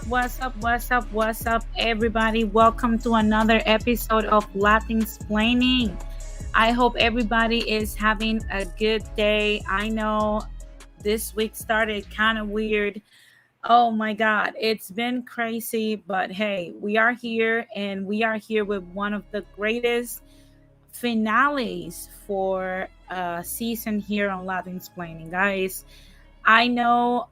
What's up, everybody? Welcome to another episode of Latinos Explaining. I hope everybody is having a good day. I know this week started kind of weird. Oh my God, it's been crazy, but hey, we are here and we are here with one of the greatest finales for season here on Latin Explaining, guys. I know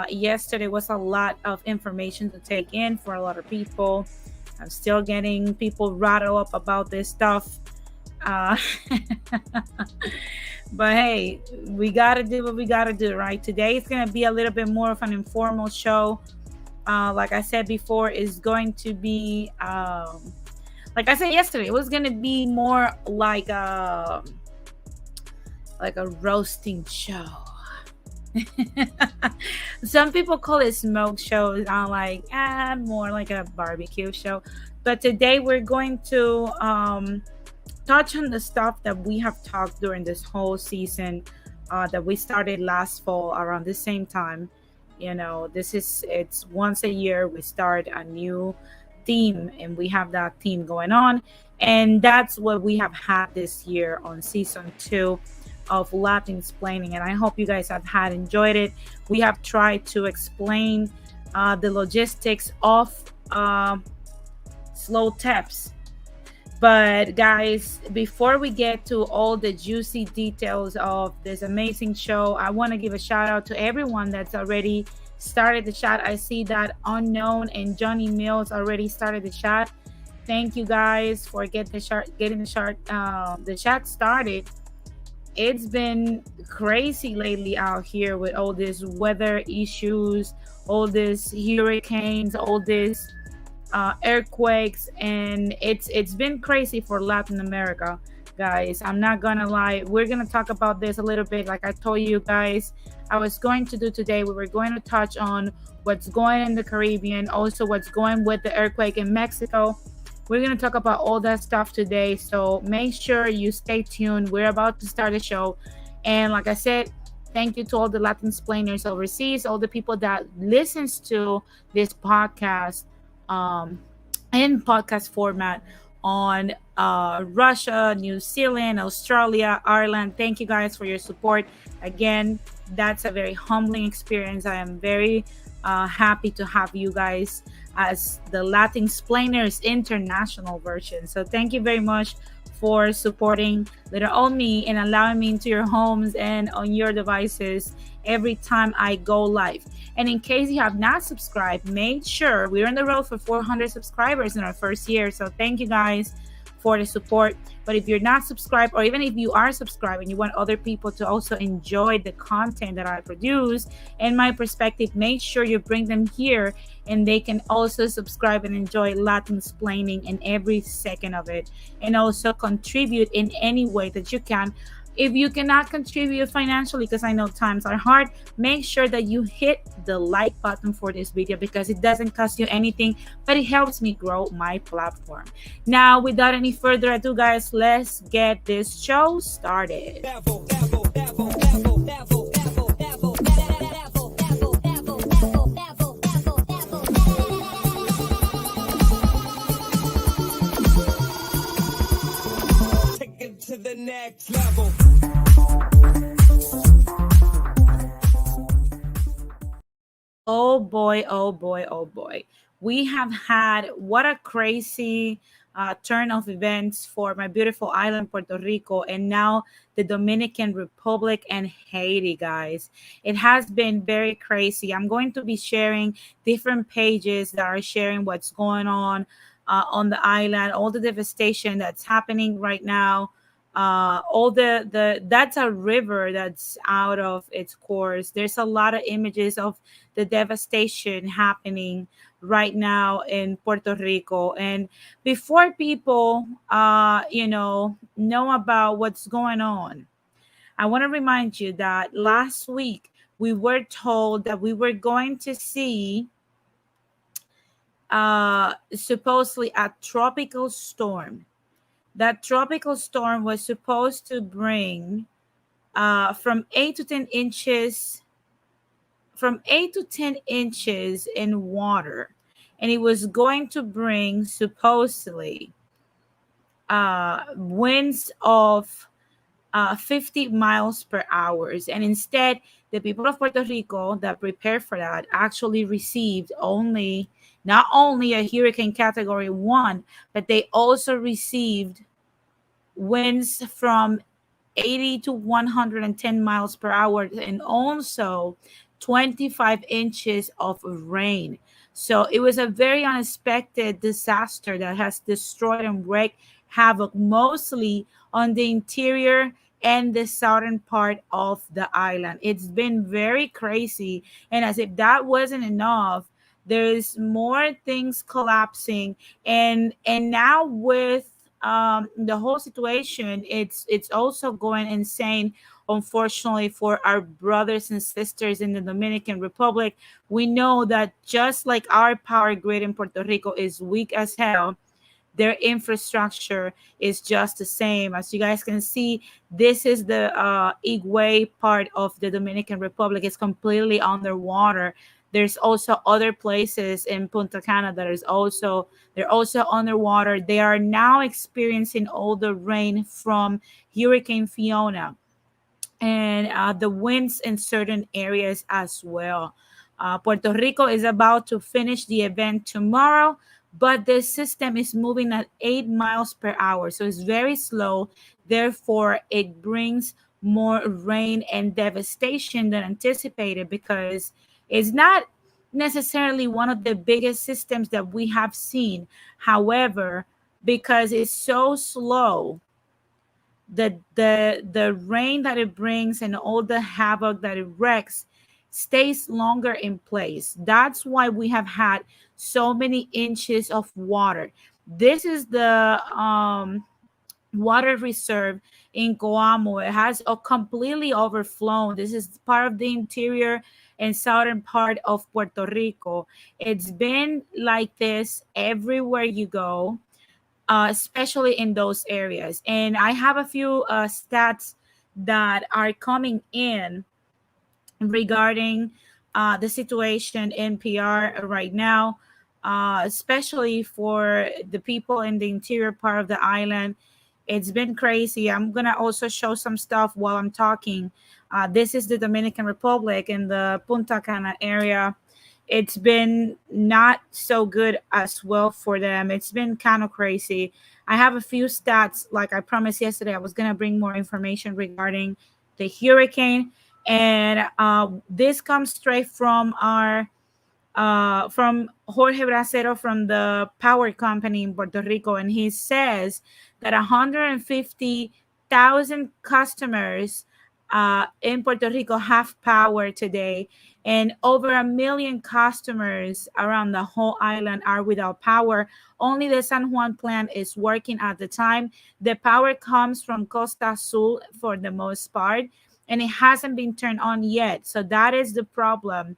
yesterday was a lot of information to take in for a lot of people. I'm still getting people rattled up about this stuff. Uh, but hey, we got to do what we got to do, right? Today is going to be a little bit more of an informal show. Like I said before, is going to be, like I said yesterday, it was going to be more like a roasting show. Some people call it smoke shows. I'm like, more like a barbecue show. But today we're going to touch on the stuff that we have talked during this whole season that we started last fall around the same time. You know, it's once a year we start a new theme and we have that theme going on. And that's what we have had this year on season 2 of Latin Explaining, and I hope you guys have had enjoyed it. We have tried to explain the logistics of slow taps. But guys, before we get to all the juicy details of this amazing show, I want to give a shout out to everyone that's already started the chat. I see that Unknown and Johnny Mills already started the chat. Thank you guys for getting the chat started. It's been crazy lately out here with all these weather issues, all these hurricanes, all these earthquakes, and it's been crazy for Latin America, guys. I'm not gonna lie. We're gonna talk about this a little bit. Like I told you guys, I was going to do today. We were going to touch on what's going in the Caribbean, also what's going with the earthquake in Mexico. We're going to talk about all that stuff today. So make sure you stay tuned. We're about to start the show. And like I said, thank you to all the Latin explainers overseas, all the people that listens to this podcast in podcast format on Russia, New Zealand, Australia, Ireland. Thank you guys for your support. Again, that's a very humbling experience. I am very happy to have you guys as the Latin Explainers International version. So thank you very much for supporting little old me and allowing me into your homes and on your devices every time I go live. And in case you have not subscribed, make sure we're on the road for 400 subscribers in our first year. So thank you guys for the support. But if you're not subscribed, or even if you are subscribed and you want other people to also enjoy the content that I produce and my perspective, make sure you bring them here and they can also subscribe and enjoy Latin explaining in every second of it, and also contribute in any way that you can. If you cannot contribute financially, because I know times are hard, make sure that you hit the like button for this video, because it doesn't cost you anything, but it helps me grow my platform. Now, without any further ado, guys, let's get this show started. To the next level. Oh boy, oh boy, oh boy. We have had what a crazy turn of events for my beautiful island, Puerto Rico, and now the Dominican Republic and Haiti, guys. It has been very crazy. I'm going to be sharing different pages that are sharing what's going on the island, all the devastation that's happening right now. All the that's a river that's out of its course. There's a lot of images of the devastation happening right now in Puerto Rico. And before people know about what's going on, I want to remind you that last week we were told that we were going to see supposedly a tropical storm. That tropical storm was supposed to bring from 8 to 10 inches from 8 to 10 inches in water, and it was going to bring supposedly winds of 50 miles per hour. And instead, the people of Puerto Rico that prepared for that actually received only not only a hurricane category 1, but they also received winds from 80 to 110 miles per hour, and also 25 inches of rain. So it was a very unexpected disaster that has destroyed and wreaked havoc mostly on the interior and the southern part of the island. It's been very crazy. And as if that wasn't enough, there's more things collapsing. And now with the whole situation, it's also going insane, unfortunately, for our brothers and sisters in the Dominican Republic. We know that just like our power grid in Puerto Rico is weak as hell, their infrastructure is just the same. As you guys can see, this is the Higüey part of the Dominican Republic. It's completely underwater. There's also other places in Punta Cana that is also they're also underwater. They are now experiencing all the rain from Hurricane Fiona and the winds in certain areas as well. Puerto Rico is about to finish the event tomorrow, but the system is moving at 8 miles per hour, so it's very slow. Therefore, it brings more rain and devastation than anticipated because it's not necessarily one of the biggest systems that we have seen. However, because it's so slow, the rain that it brings and all the havoc that it wreaks stays longer in place. That's why we have had so many inches of water. This is the water reserve in Coamo. It has completely overflown. This is part of the interior and southern part of Puerto Rico. It's been like this everywhere you go, especially in those areas. And I have a few stats that are coming in regarding the situation in PR right now, especially for the people in the interior part of the island. It's been crazy. I'm gonna also show some stuff while I'm talking. This is the Dominican Republic in the Punta Cana area. It's been not so good as well for them. It's been kind of crazy. I have a few stats. Like I promised yesterday, I was gonna bring more information regarding the hurricane, and this comes straight from Jorge Bracero from the power company in Puerto Rico, and he says that 150,000 customers in Puerto Rico have power today, and over 1 million customers around the whole island are without power. Only the San Juan plant is working at the time. The power comes from Costa Azul for the most part, and it hasn't been turned on yet. So that is the problem,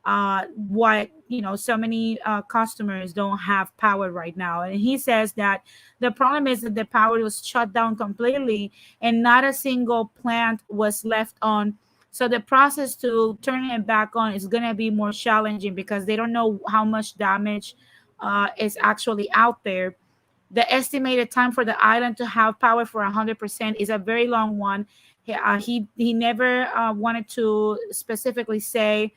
why so many customers don't have power right now. And he says that the problem is that the power was shut down completely and not a single plant was left on. So the process to turning it back on is going to be more challenging because they don't know how much damage is actually out there. The estimated time for the island to have power for 100% is a very long one. He never wanted to specifically say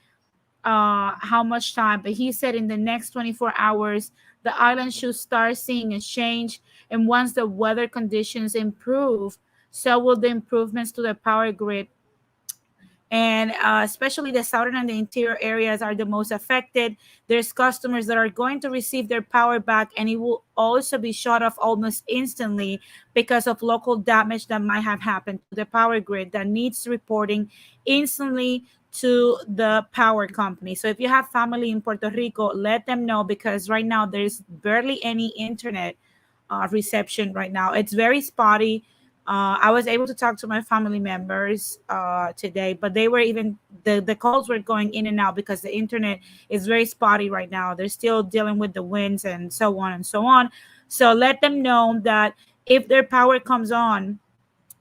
how much time, but he said in the next 24 hours the island should start seeing a change, and once the weather conditions improve, so will the improvements to the power grid. And especially the southern and the interior areas are the most affected. There's customers that are going to receive their power back, and it will also be shut off almost instantly because of local damage that might have happened to the power grid that needs reporting instantly to the power company. So if you have family in Puerto Rico, let them know, because right now there's barely any internet reception right now. It's very spotty. I was able to talk to my family members today, but they were even the calls were going in and out because the internet is very spotty right now. They're still dealing with the winds and so on and so on. So let them know that if their power comes on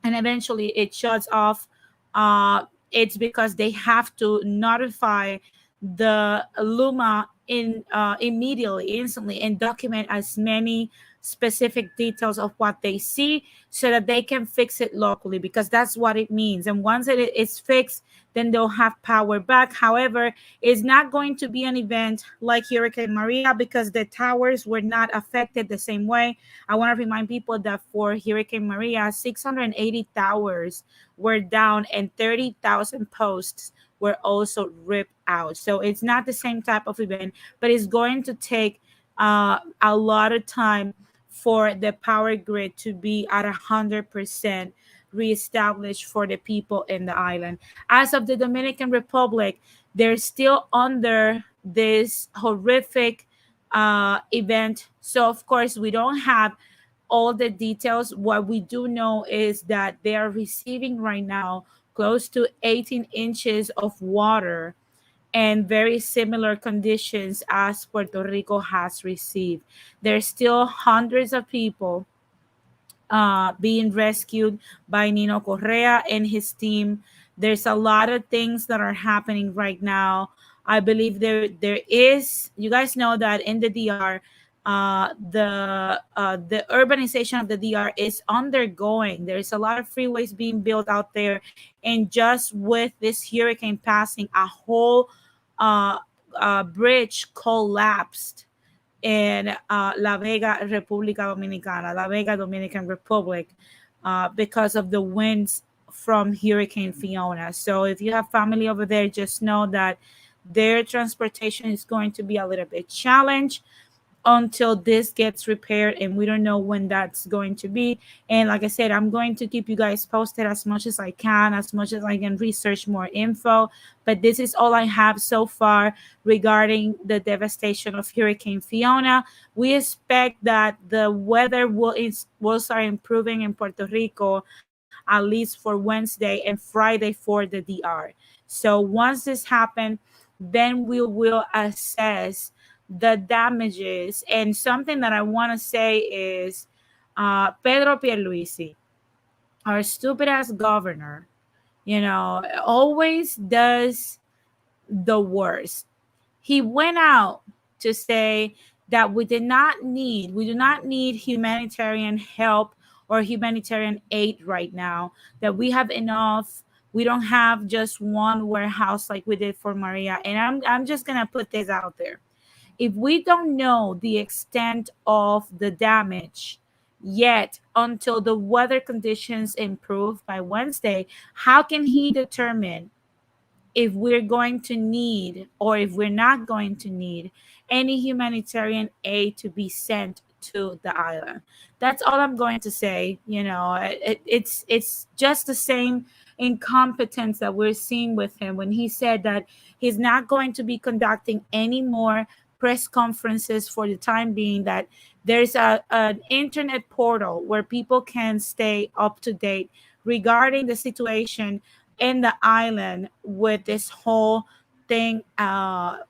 and eventually it shuts off, uh, it's because they have to notify the Luma in immediately, instantly, and document as many specific details of what they see so that they can fix it locally, because that's what it means. And once it is fixed, then they'll have power back. However, it's not going to be an event like Hurricane Maria because the towers were not affected the same way. I want to remind people that for Hurricane Maria, 680 towers were down and 30,000 posts were also ripped out. So it's not the same type of event, but it's going to take a lot of time for the power grid to be at 100% reestablished for the people in the island. As of the Dominican Republic, they're still under this horrific event. So, of course, we don't have all the details. What we do know is that they are receiving right now close to 18 inches of water and very similar conditions as Puerto Rico has received. There's still hundreds of people being rescued by Nino Correa and his team. There's a lot of things that are happening right now. I believe there is. You guys know that in the DR, the urbanization of the DR is undergoing. There's a lot of freeways being built out there, and just with this hurricane passing, a whole uh, bridge collapsed in La Vega, República Dominicana, La Vega, Dominican Republic, because of the winds from Hurricane Fiona. So if you have family over there, just know that their transportation is going to be a little bit challenged until this gets repaired, and we don't know when that's going to be. And like I said, I'm going to keep you guys posted as much as I can, as much as I can research more info. But this is all I have so far regarding the devastation of Hurricane Fiona. We expect that the weather will start improving in Puerto Rico at least for Wednesday and Friday for the DR. So once this happens, then we will assess the damages. And something that I want to say is Pedro Pierluisi, our stupid ass governor, always does the worst. He went out to say that we do not need humanitarian help or humanitarian aid right now, that we have enough. We don't have just one warehouse like we did for Maria. And I'm just going to put this out there. If we don't know the extent of the damage yet until the weather conditions improve by Wednesday, how can he determine if we're going to need or if we're not going to need any humanitarian aid to be sent to the island? That's all I'm going to say. It's just the same incompetence that we're seeing with him when he said that he's not going to be conducting any more press conferences for the time being, that there's an internet portal where people can stay up to date regarding the situation in the island with this whole thing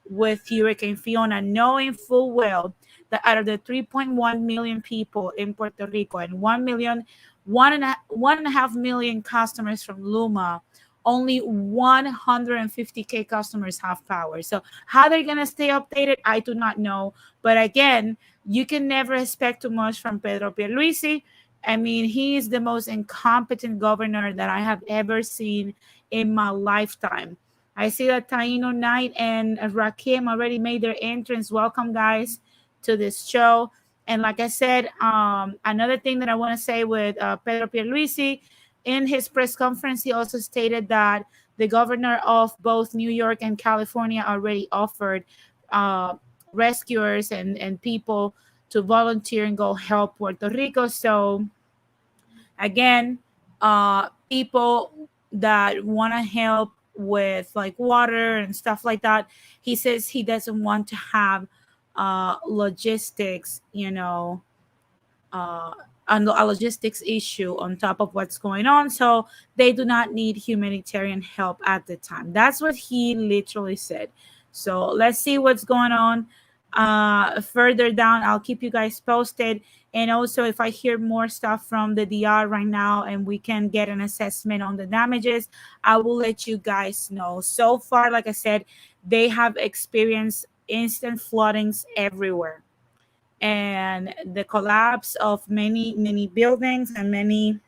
with Hurricane Fiona, knowing full well that out of the 3.1 million people in Puerto Rico and 1.5 million customers from Luma, only 150K customers have power. So how they're gonna stay updated, I do not know. But again, you can never expect too much from Pedro Pierluisi. I mean, he is the most incompetent governor that I have ever seen in my lifetime. I see that Taino Knight and Rakim already made their entrance. Welcome, guys, to this show. And like I said, another thing that I want to say with Pedro Pierluisi, in his press conference, he also stated that the governor of both New York and California already offered uh, rescuers and people to volunteer and go help Puerto Rico. So again, people that want to help with like water and stuff like that, he says he doesn't want to have logistics, uh, and a logistics issue on top of what's going on. So they do not need humanitarian help at the time. That's what he literally said. So let's see what's going on further down. I'll keep you guys posted. And also, if I hear more stuff from the DR right now and we can get an assessment on the damages, I will let you guys know. So far, like I said, they have experienced instant floodings everywhere, and the collapse of many buildings and many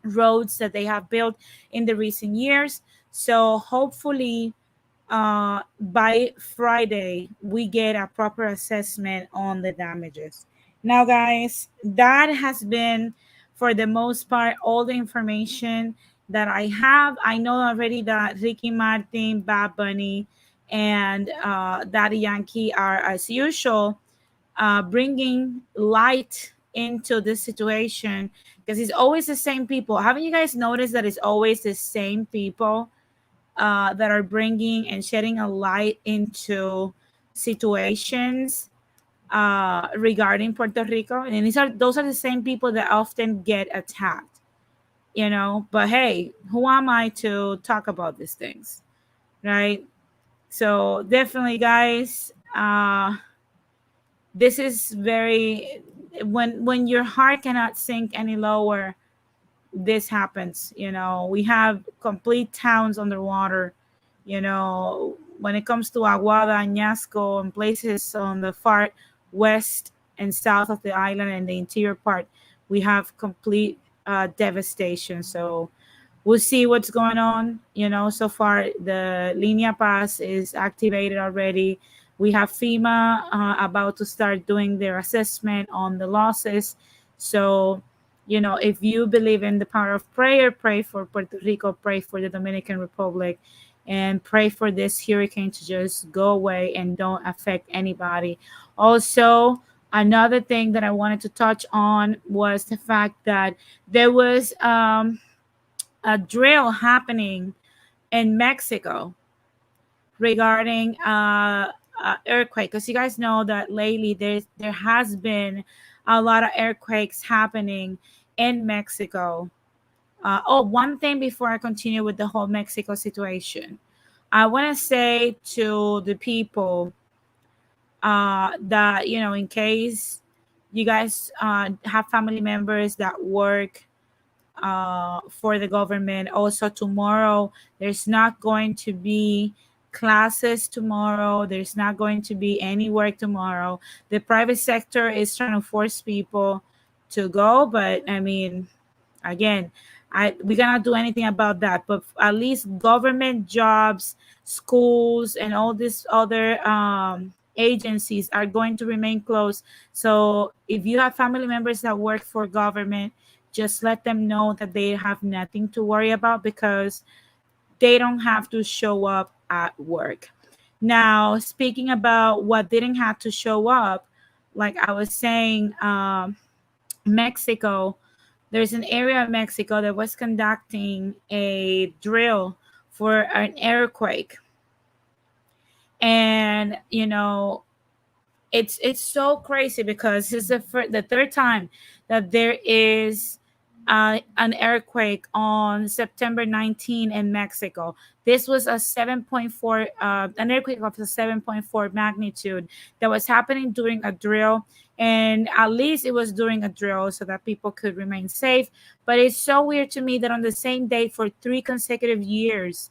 roads that they have built in the recent years. So hopefully, by Friday, we get a proper assessment on the damages. Now, guys, that has been, for the most part, all the information that I have. I know already that Ricky Martin, Bad Bunny, and Daddy Yankee are, as usual, bringing light into this situation, because it's always the same people. Haven't you guys noticed that it's always the same people that are bringing and shedding a light into situations regarding Puerto Rico? And those are the same people that often get attacked, you know. But hey, who am I to talk about these things, right? So definitely, guys, this is very, when your heart cannot sink any lower, this happens. You know, we have complete towns underwater. You know, when it comes to Aguada, Añasco, and places on the far west and south of the island and the interior part, we have complete devastation. So we'll see what's going on. You know, so far the Linea Paz is activated already. We have FEMA about to start doing their assessment on the losses. So, you know, if you believe in the power of prayer, pray for Puerto Rico, pray for the Dominican Republic, and pray for this hurricane to just go away and don't affect anybody. Also, another thing that I wanted to touch on was the fact that there was a drill happening in Mexico regarding earthquake, because you guys know that lately there has been a lot of earthquakes happening in Mexico. Oh, one thing before I continue with the whole Mexico situation, I want to say to the people that, you know, in case you guys have family members that work for the government. Also, tomorrow, there's not going to be classes tomorrow. There's not going to be any work tomorrow. The private sector is trying to force people to go, but I mean, again, we cannot do anything about that. But at least government jobs, schools, and all these other agencies are going to remain closed. So if you have family members that work for government, just let them know that they have nothing to worry about, because they don't have to show up at work. Now, speaking about what didn't have to show up, like I was saying, Mexico, there's an area of Mexico that was conducting a drill for an earthquake. And, you know, it's so crazy because it's the third time that there is an earthquake on September 19 in Mexico. This was a 7.4 an earthquake of a 7.4 magnitude that was happening during a drill, and at least it was during a drill so that people could remain safe. But it's so weird to me that on the same day for 3 consecutive years,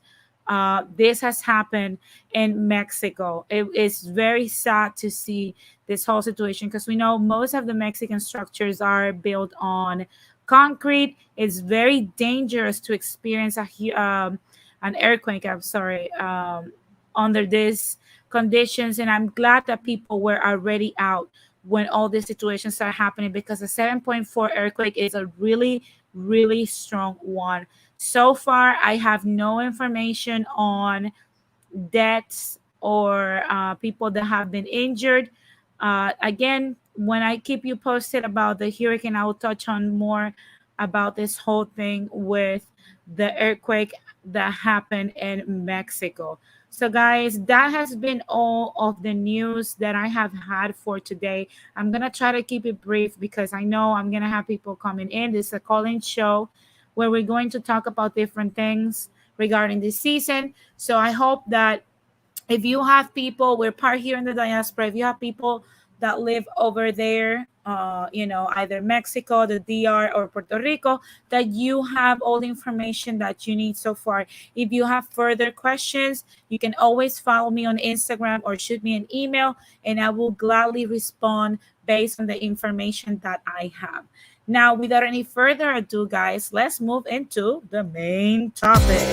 this has happened in Mexico. It is very sad to see this whole situation, because we know most of the Mexican structures are built on concrete. It's very dangerous to experience an earthquake. I'm sorry, under these conditions, and I'm glad that people were already out when all these situations started happening, because a 7.4 earthquake is a really strong one. So far, I have no information on deaths or people that have been injured. Again, when I keep you posted about the hurricane, I will touch on more about this whole thing with the earthquake that happened in Mexico. So, guys, that has been all of the news that I have had for today. I'm going to try to keep it brief because I know I'm going to have people coming in. This is a call-in show where we're going to talk about different things regarding this season. So I hope that if you have people, we're part here in the diaspora, if you have people that live over there, either Mexico, the DR, or Puerto Rico, that you have all the information that you need so far. If you have further questions, you can always follow me on Instagram or shoot me an email, and I will gladly respond based on the information that I have. Now, without any further ado, guys, let's move into the main topic.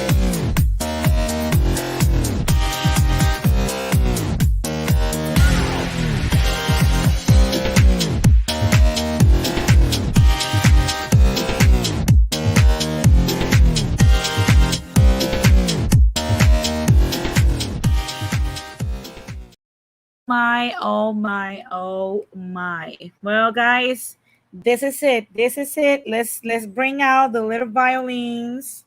My, oh my, oh my. Well, guys, this is it. This is it. Let's bring out the little violins,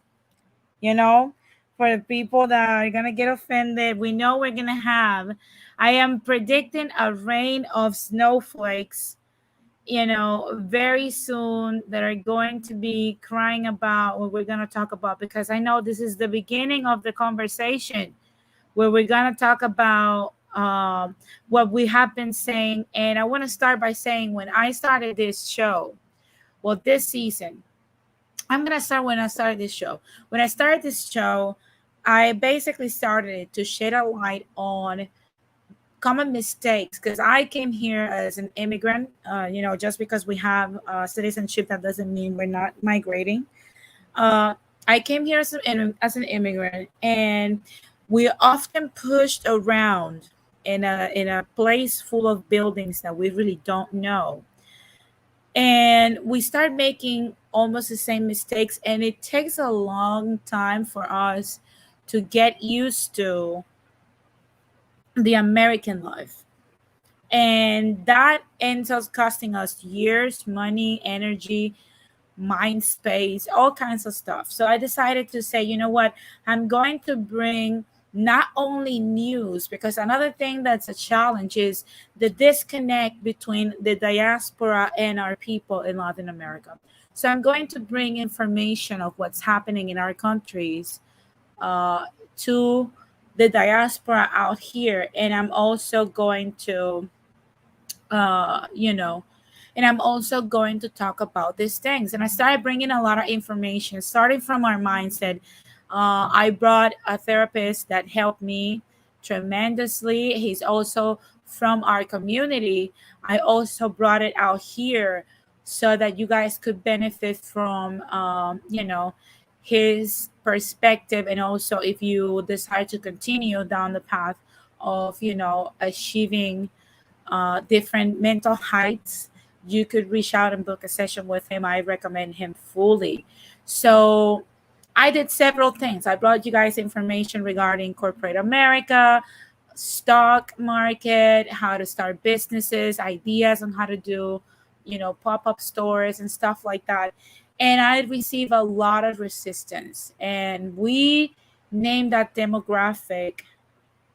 you know, for the people that are gonna get offended. We know we're gonna have. I am predicting a rain of snowflakes, very soon, that are going to be crying about what we're gonna talk about, because I know this is the beginning of the conversation where we're going to talk about what we have been saying. And I want to start by saying, when I started this show, well, this season, I'm going to start when I started this show. When I started this show, I basically started it to shed a light on common mistakes, because I came here as an immigrant. Just because we have citizenship, that doesn't mean we're not migrating. uh, I came here as an immigrant, and we often pushed around in a place full of buildings that we really don't know, and we start making almost the same mistakes, and it takes a long time for us to get used to the American life, and that ends up costing us years, money, energy, mind space, all kinds of stuff. So I decided to say, you know what, I'm going to bring not only news, because another thing that's a challenge is the disconnect between the diaspora and our people in Latin America. So I'm going to bring information of what's happening in our countries uh, to the diaspora out here. And I'm also going to uh, you know, and I'm also going to talk about these things. And I started bringing a lot of information, starting from our mindset. I brought a therapist that helped me tremendously. He's also from our community. I also brought it out here so that you guys could benefit from, his perspective. And also, if you decide to continue down the path of, achieving different mental heights, you could reach out and book a session with him. I recommend him fully. So I did several things. I brought you guys information regarding corporate America, stock market, how to start businesses, ideas on how to do, pop-up stores and stuff like that. And I received a lot of resistance. And we named that demographic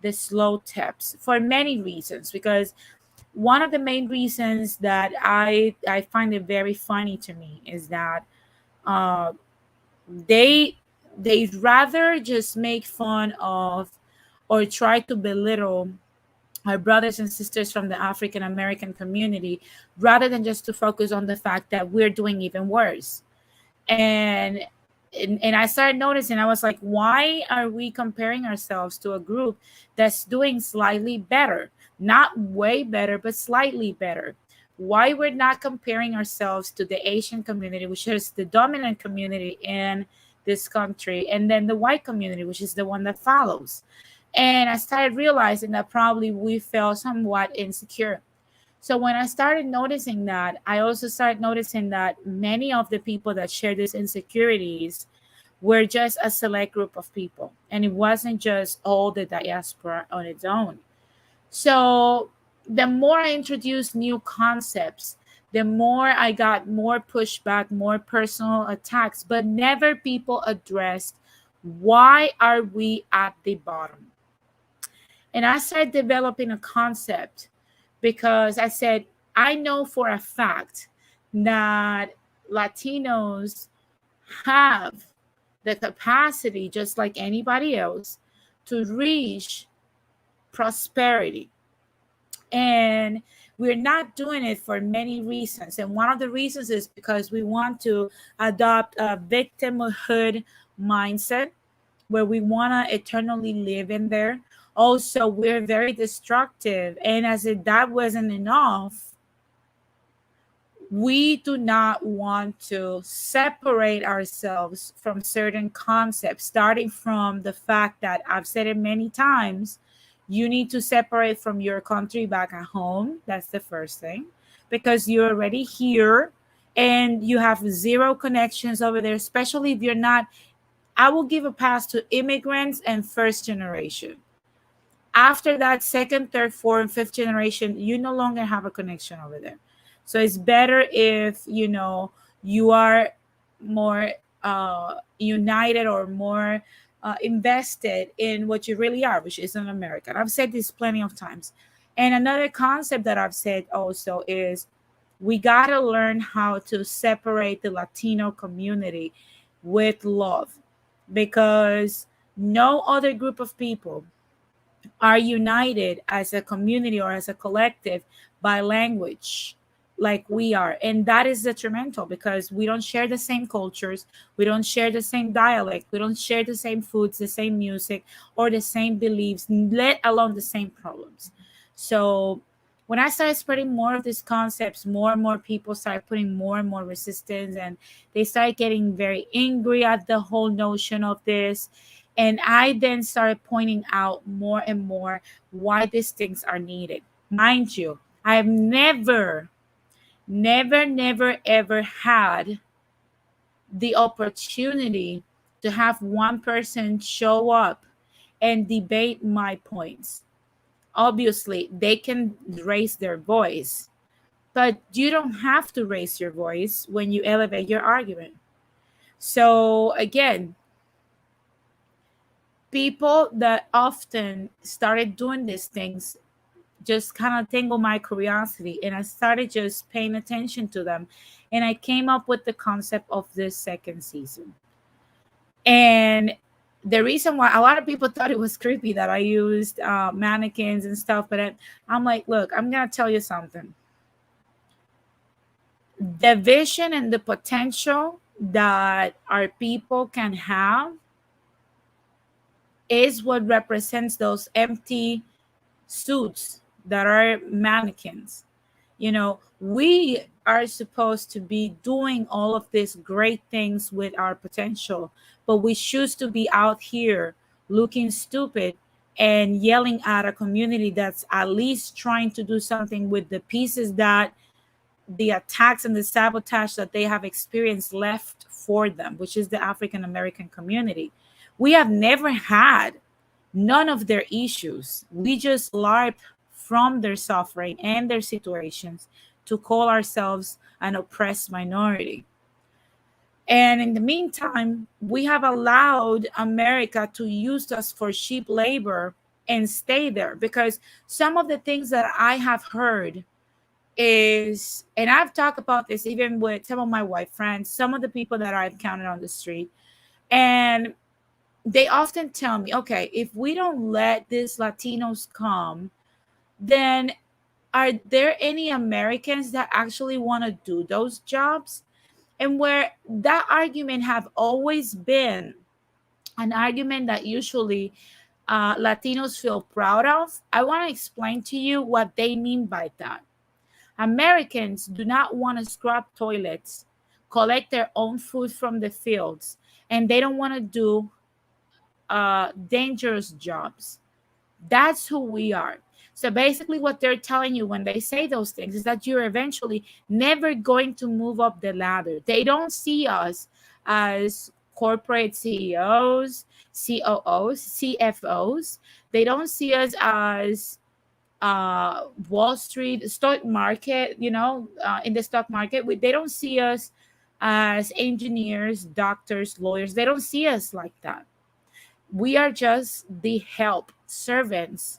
the slow tips for many reasons, because one of the main reasons that I find it very funny to me is that uh, they they'd rather just make fun of or try to belittle our brothers and sisters from the African American community, rather than just to focus on the fact that we're doing even worse. And and, and I started noticing, I was like, why are we comparing ourselves to a group that's doing slightly better, not way better, but slightly better? Why we're not comparing ourselves to the Asian community, which is the dominant community in this country, and then the white community, which is the one that follows? And I started realizing that probably we felt somewhat insecure. So when I started noticing that, I also started noticing that many of the people that share these insecurities were just a select group of people, and it wasn't just all the diaspora on its own. So the more I introduced new concepts, the more I got more pushback, more personal attacks, but never people addressed, why are we at the bottom? And I started developing a concept, because I said, I know for a fact that Latinos have the capacity, just like anybody else, to reach prosperity. And We're not doing it for many reasons. And one of the reasons is because we want to adopt a victimhood mindset where we want to eternally live in there. Also, we're very destructive. And as if that wasn't enough, we do not want to separate ourselves from certain concepts, starting from the fact that I've said it many times, you need to separate from your country back at home. That's the first thing, because you're already here and you have zero connections over there, especially if you're not. I will give a pass to immigrants and first generation. After that, second, third, fourth, and fifth generation, you no longer have a connection over there. So it's better if you are more united or more invested in what you really are, which is an American. I've said this plenty of times. And another concept that I've said also is we got to learn how to separate the Latino community with love, because no other group of people are united as a community or as a collective by language like we are. And that is detrimental because we don't share the same cultures, we don't share the same dialect, we don't share the same foods, the same music, or the same beliefs, let alone the same problems. So when I started spreading more of these concepts, more and more people started putting more and more resistance, and they started getting very angry at the whole notion of this. And I then started pointing out more and more why these things are needed. Mind you, I have never, ever had the opportunity to have one person show up and debate my points. Obviously, they can raise their voice, but you don't have to raise your voice when you elevate your argument. So, again, people that often started doing these things just kind of tingle my curiosity, and I started just paying attention to them, and I came up with the concept of this second season. And the reason why a lot of people thought it was creepy that I used mannequins and stuff, but I'm like, look, I'm gonna tell you something. The vision and the potential that our people can have is what represents those empty suits that are mannequins. We are supposed to be doing all of these great things with our potential, but we choose to be out here looking stupid and yelling at a community that's at least trying to do something with the pieces that the attacks and the sabotage that they have experienced left for them, which is the African American community. We have never had none of their issues. We just LARP from their suffering and their situations to call ourselves an oppressed minority. And in the meantime, we have allowed America to use us for cheap labor and stay there, because some of the things that I have heard is, and I've talked about this even with some of my white friends, some of the people that I've encountered on the street, and they often tell me, okay, if we don't let these Latinos come, then are there any Americans that actually want to do those jobs? And where that argument have always been an argument that usually Latinos feel proud of, I want to explain to you what they mean by that. Americans do not want to scrub toilets, collect their own food from the fields, and they don't want to do dangerous jobs. That's who we are. So basically, what they're telling you when they say those things is that you're eventually never going to move up the ladder. They don't see us as corporate CEOs, COOs, CFOs. They don't see us as Wall Street, stock market, in the stock market. They don't see us as engineers, doctors, lawyers. They don't see us like that. We are just the help servants,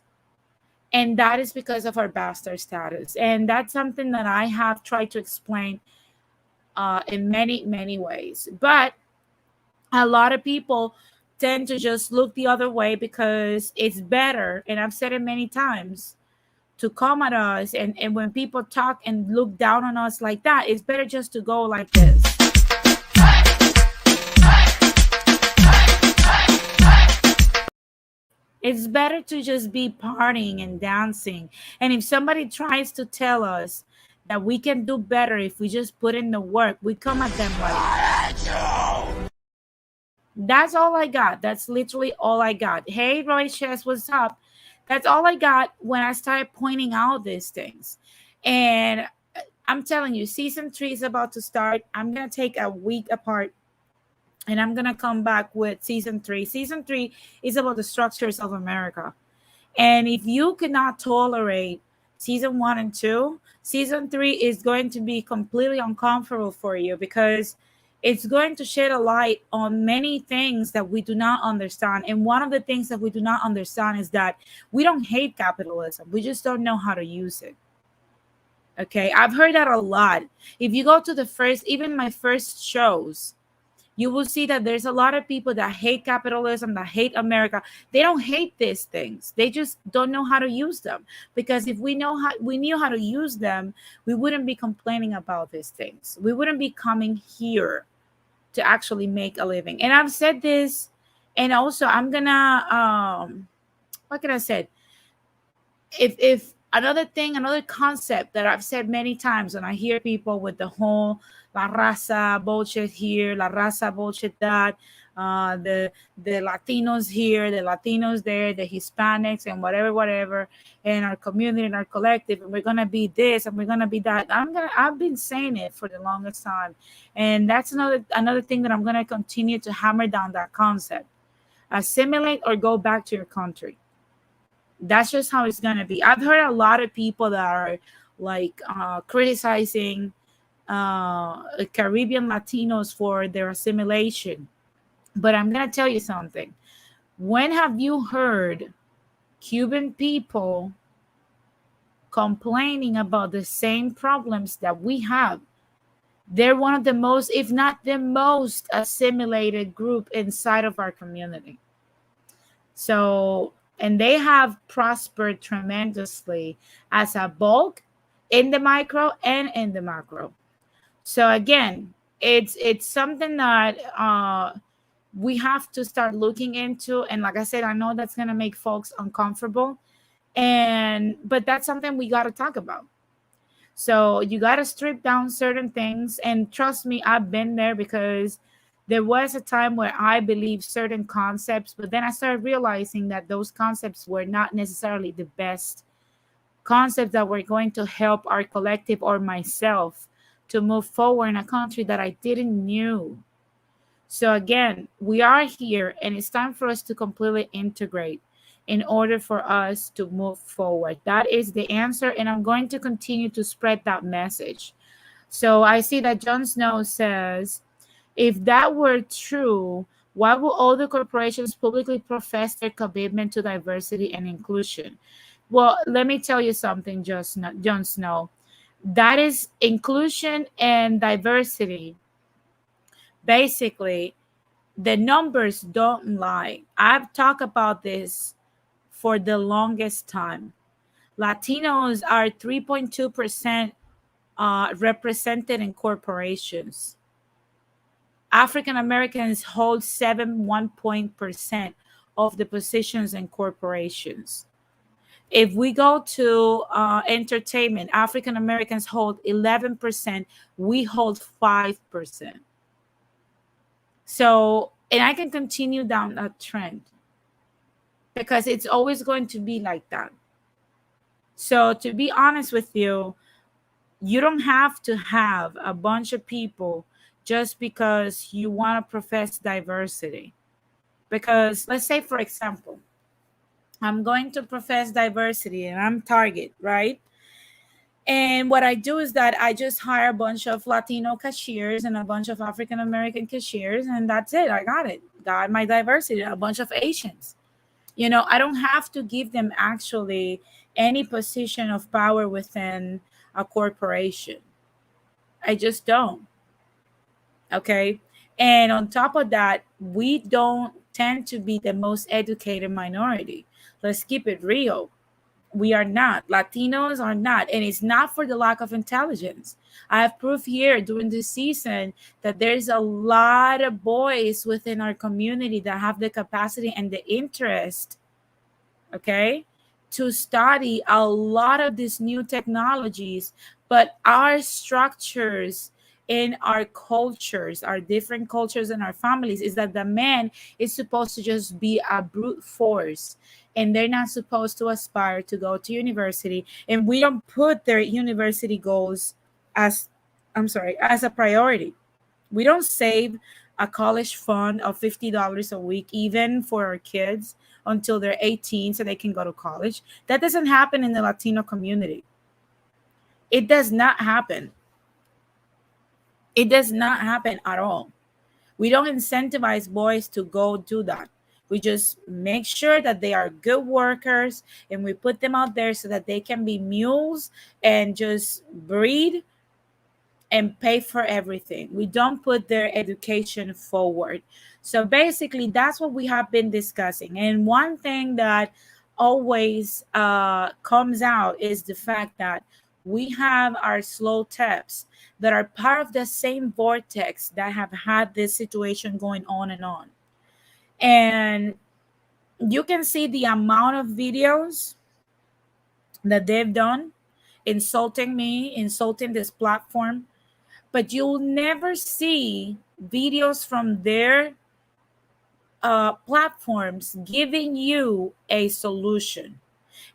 and that is because of our bastard status. And that's something that I have tried to explain in many ways, but a lot of people tend to just look the other way because it's better, and I've said it many times, to come at us, and when people talk and look down on us like that, it's better just to go like this. It's better to just be partying and dancing. And if somebody tries to tell us that we can do better if we just put in the work, we come at them like, that's all I got. That's literally all I got. Hey, Roy Chess, what's up? That's all I got when I started pointing out these things. And I'm telling you, season 3 is about to start. I'm going to take a week apart and I'm going to come back with season 3. Season 3 is about the structures of America. And if you cannot tolerate season 1 and 2, season 3 is going to be completely uncomfortable for you, because it's going to shed a light on many things that we do not understand. And one of the things that we do not understand is that we don't hate capitalism, we just don't know how to use it. Okay, I've heard that a lot. If you go to the first, even my first shows, you will see that there's a lot of people that hate capitalism, that hate America. They don't hate these things. They just don't know how to use them. Because if we knew how to use them, we wouldn't be complaining about these things. We wouldn't be coming here to actually make a living. And I've said this, and also I'm gonna what can I say? If another concept that I've said many times when I hear people with the whole la raza bullshit here, la raza bullshit that, the Latinos here, the Latinos there, the Hispanics and whatever, and our community and our collective, and we're gonna be this and we're gonna be that. I've been saying it for the longest time, and that's another thing that I'm gonna continue to hammer down, that concept: assimilate or go back to your country. That's just how it's gonna be. I've heard a lot of people that are like criticizing Caribbean Latinos for their assimilation, but I'm gonna tell you something. When have you heard Cuban people complaining about the same problems that we have? They're one of the most, if not the most, assimilated group inside of our community. So, and they have prospered tremendously as a bulk, in the micro and in the macro. So again, it's something that we have to start looking into. And like I said, I know that's gonna make folks uncomfortable, and but that's something we got to talk about. So you got to strip down certain things, and trust me, I've been there, because there was a time where I believed certain concepts, but then I started realizing that those concepts were not necessarily the best concepts that were going to help our collective or myself to move forward in a country that I didn't knew. So again, we are here, and it's time for us to completely integrate in order for us to move forward. That is the answer, and I'm going to continue to spread that message. So I see that Jon Snow says, if that were true, why would all the corporations publicly profess their commitment to diversity and inclusion? Well, let me tell you something, Jon Snow. That is inclusion and diversity. Basically, the numbers don't lie. I've talked about this for the longest time. Latinos are 3.2% represented in corporations. African Americans hold 7.1% of the positions in corporations. If we go to entertainment, African Americans hold 11%, we hold 5%. So, and I can continue down that trend, because it's always going to be like that. So, to be honest with you, you don't have to have a bunch of people just because you want to profess diversity. Because let's say, for example, I'm going to profess diversity and I'm Target, right? And what I do is that I just hire a bunch of Latino cashiers and a bunch of African American cashiers, and that's it. I got it. Got my diversity, a bunch of Asians. I don't have to give them actually any position of power within a corporation. I just don't. Okay. And on top of that, we don't tend to be the most educated minority. Let's keep it real. We are not. Latinos are not. And it's not for the lack of intelligence. I have proof here during this season that there's a lot of boys within our community that have the capacity and the interest, okay, to study a lot of these new technologies. But our structures in our cultures, our different cultures in our families, is that the man is supposed to just be a brute force, and they're not supposed to aspire to go to university, and we don't put their university goals as, I'm sorry, as a priority. We don't save a college fund of $50 a week, even for our kids, until they're 18 so they can go to college. That doesn't happen in the Latino community. It does not happen. It does not happen at all. We don't incentivize boys to go do that. We just make sure that they are good workers, and we put them out there so that they can be mules and just breed and pay for everything. We don't put their education forward. So basically, that's what we have been discussing. And one thing that always comes out is the fact that we have our slow taps that are part of the same vortex that have had this situation going on and on. And you can see the amount of videos that they've done insulting me, insulting this platform, but you'll never see videos from their platforms giving you a solution.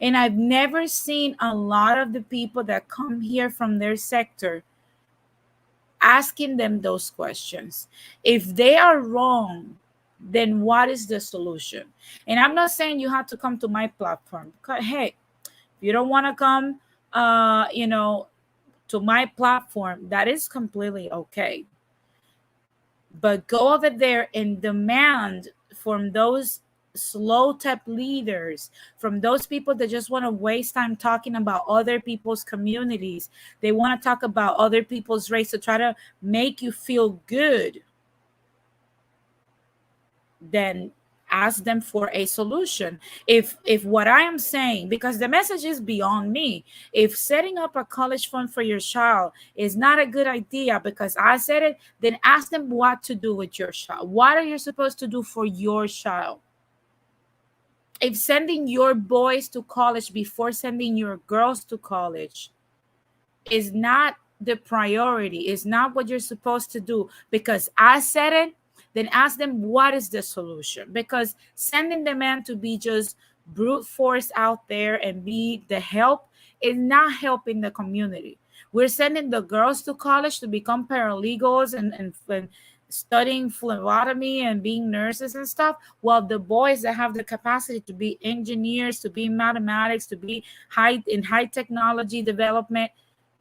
And I've never seen a lot of the people that come here from their sector asking them those questions. If they are wrong, then what is the solution? And I'm not saying you have to come to my platform. Hey, if you don't want to come, to my platform, that is completely okay. But go over there and demand from those slow tech leaders, from those people that just want to waste time talking about other people's communities. They want to talk about other people's race to try to make you feel good. Then ask them for a solution. If what I am saying, because the message is beyond me, if setting up a college fund for your child is not a good idea because I said it, then ask them what to do with your child. What are you supposed to do for your child? If sending your boys to college before sending your girls to college is not the priority, is not what you're supposed to do because I said it, then ask them what is the solution. Because sending the man to be just brute force out there and be the help is not helping the community. We're sending the girls to college to become paralegals and studying phlebotomy and being nurses and stuff, while the boys that have the capacity to be engineers, to be mathematics, to be high technology development,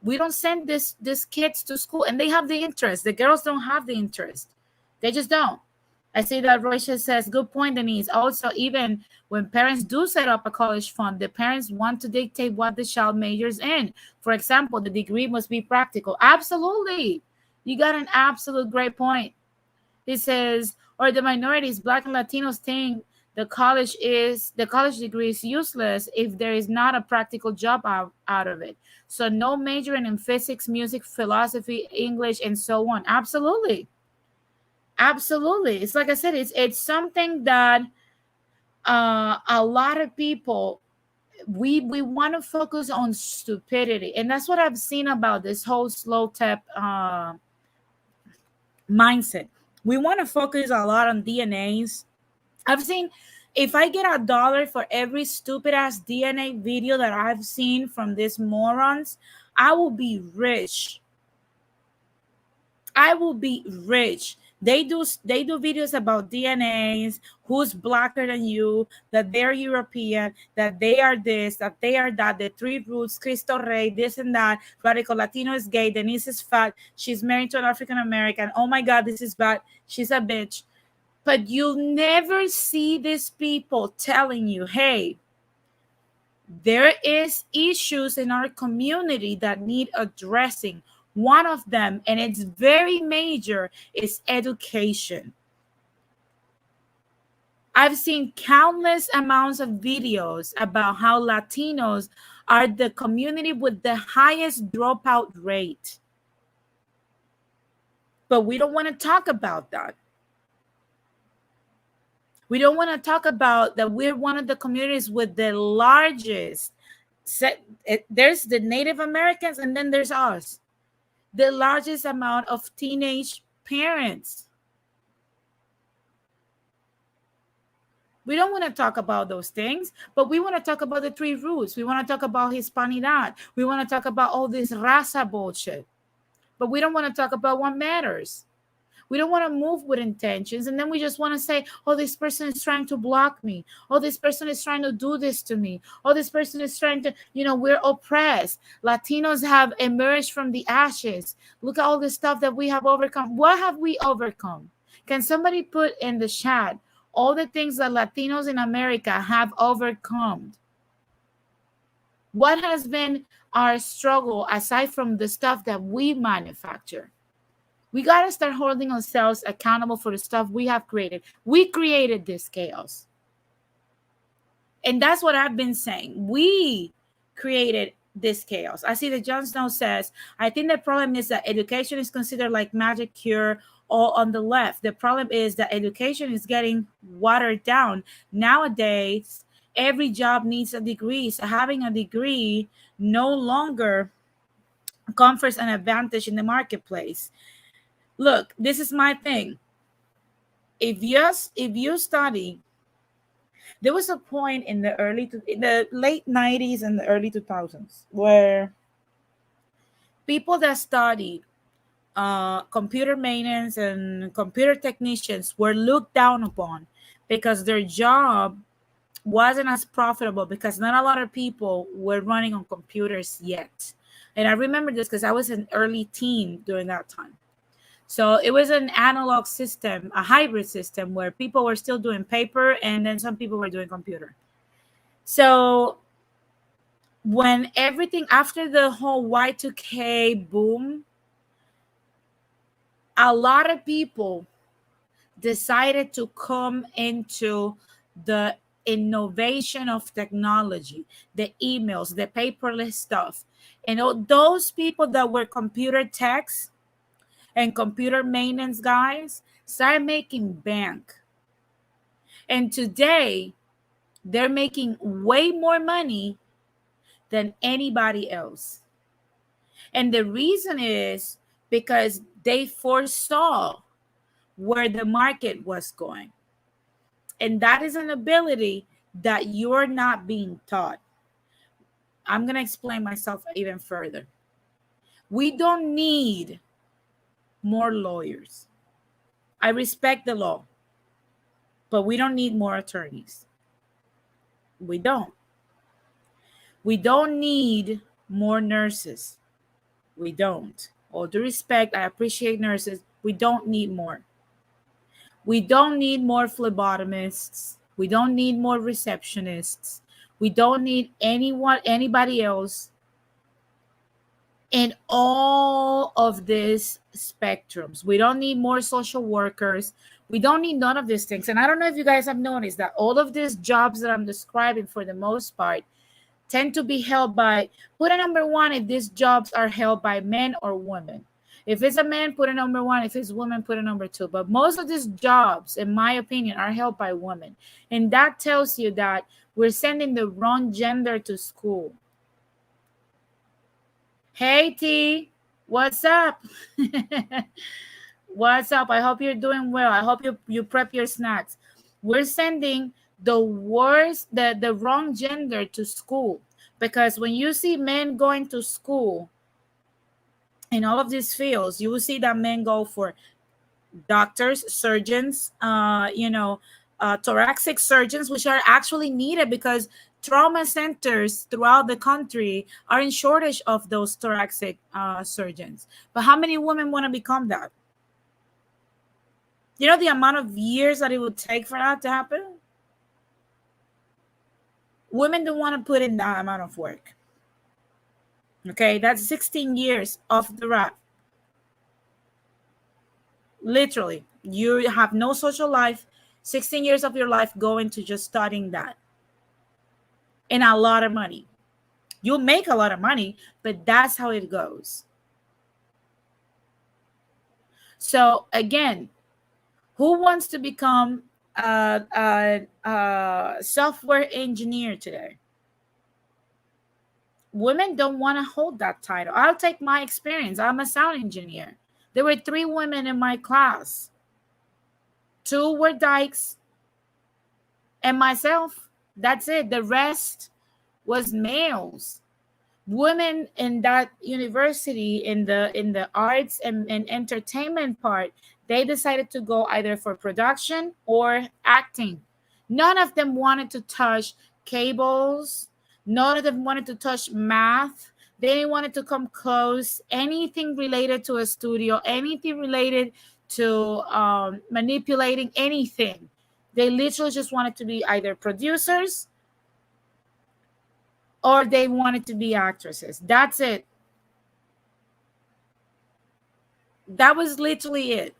we don't send these kids to school, and they have the interest. The girls don't have the interest. They just don't. I see that Roisha says, good point, Denise. Also, even when parents do set up a college fund, the parents want to dictate what the child majors in. For example, the degree must be practical. Absolutely. You got an absolute great point. It says, or the minorities, Black and Latinos, think the college degree is useless if there is not a practical job out of it. So no majoring in physics, music, philosophy, English, and so on. Absolutely. Absolutely. It's like I said, it's something that a lot of people, we want to focus on stupidity. And that's what I've seen about this whole slow tap mindset. We want to focus a lot on DNAs. I've seen, if I get $1 for every stupid ass DNA video that I've seen from these morons, I will be rich. I will be rich. They do videos about DNAs, who's blacker than you, that they're European, that they are this, that they are that, the three roots, Cristo Rey, this and that, Radical Latino is gay, Denise is fat, she's married to an African American, oh my God, this is bad, she's a bitch. But you'll never see these people telling you, hey, there is issues in our community that need addressing. One of them, and it's very major, is education. I've seen countless amounts of videos about how Latinos are the community with the highest dropout rate. But we don't want to talk about that. We don't want to talk about that we're one of the communities with the largest there's the Native Americans and then there's us. The largest amount of teenage parents. We don't want to talk about those things, but we want to talk about the three roots. We want to talk about Hispanidad. We want to talk about all this raza bullshit. But we don't want to talk about what matters. We don't want to move with intentions. And then we just want to say, oh, this person is trying to block me. Oh, this person is trying to do this to me. Oh, this person is trying to, we're oppressed. Latinos have emerged from the ashes. Look at all the stuff that we have overcome. What have we overcome? Can somebody put in the chat all the things that Latinos in America have overcome? What has been our struggle aside from the stuff that we manufacture? We got to start holding ourselves accountable for the stuff we have created. We created this chaos. And that's what I've been saying. We created this chaos. I see that Jon Snow says, I think the problem is that education is considered like magic cure all on the left. The problem is that education is getting watered down. Nowadays, every job needs a degree. So having a degree no longer confers an advantage in the marketplace. Look, this is my thing. If you study, there was a point in the late 90s and the early 2000s where people that studied computer maintenance and computer technicians were looked down upon because their job wasn't as profitable because not a lot of people were running on computers yet. And I remember this because I was an early teen during that time. So it was an analog system, a hybrid system where people were still doing paper and then some people were doing computer. So when everything after the whole Y2K boom, a lot of people decided to come into the innovation of technology, the emails, the paperless stuff. And those people that were computer techs and computer maintenance guys started making bank. And today, they're making way more money than anybody else. And the reason is because they foresaw where the market was going. And that is an ability that you're not being taught. I'm going to explain myself even further. We don't need more lawyers. I respect the law, but we don't need more attorneys. We don't. We don't need more nurses. We don't. All due respect, I appreciate nurses. We don't need more. We don't need more phlebotomists. We don't need more receptionists. We don't need anybody else in all of these spectrums. We don't need more social workers. We don't need none of these things. And I don't know if you guys have noticed that all of these jobs that I'm describing for the most part tend to be held by, put a number one if these jobs are held by men or women. If it's a man, put a number one. If it's women, put a number two. But most of these jobs, in my opinion, are held by women. And that tells you that we're sending the wrong gender to school. Hey, T, what's up? What's up? I hope you're doing well. I hope you prep your snacks. We're sending the wrong gender to school, because when you see men going to school in all of these fields, you will see that men go for doctors, surgeons, thoracic surgeons, which are actually needed because trauma centers throughout the country are in shortage of those thoracic surgeons. But how many women want to become that? You know the amount of years that it would take for that to happen? Women don't want to put in that amount of work. Okay, that's 16 years off the rat. Literally, you have no social life. 16 years of your life going to just studying that. And a lot of money. You'll make a lot of money, but that's how it goes. So again, who wants to become a software engineer today? Women don't want to hold that title. I'll take my experience. I'm a sound engineer. There were 3 women in my class. 2 were dykes and myself. That's it. The rest was males. Women in that university, in the arts and entertainment part, they decided to go either for production or acting. None of them wanted to touch cables. None of them wanted to touch math. They didn't want to come close anything related to a studio, anything related to manipulating anything. They literally just wanted to be either producers or they wanted to be actresses. That's it. That was literally it.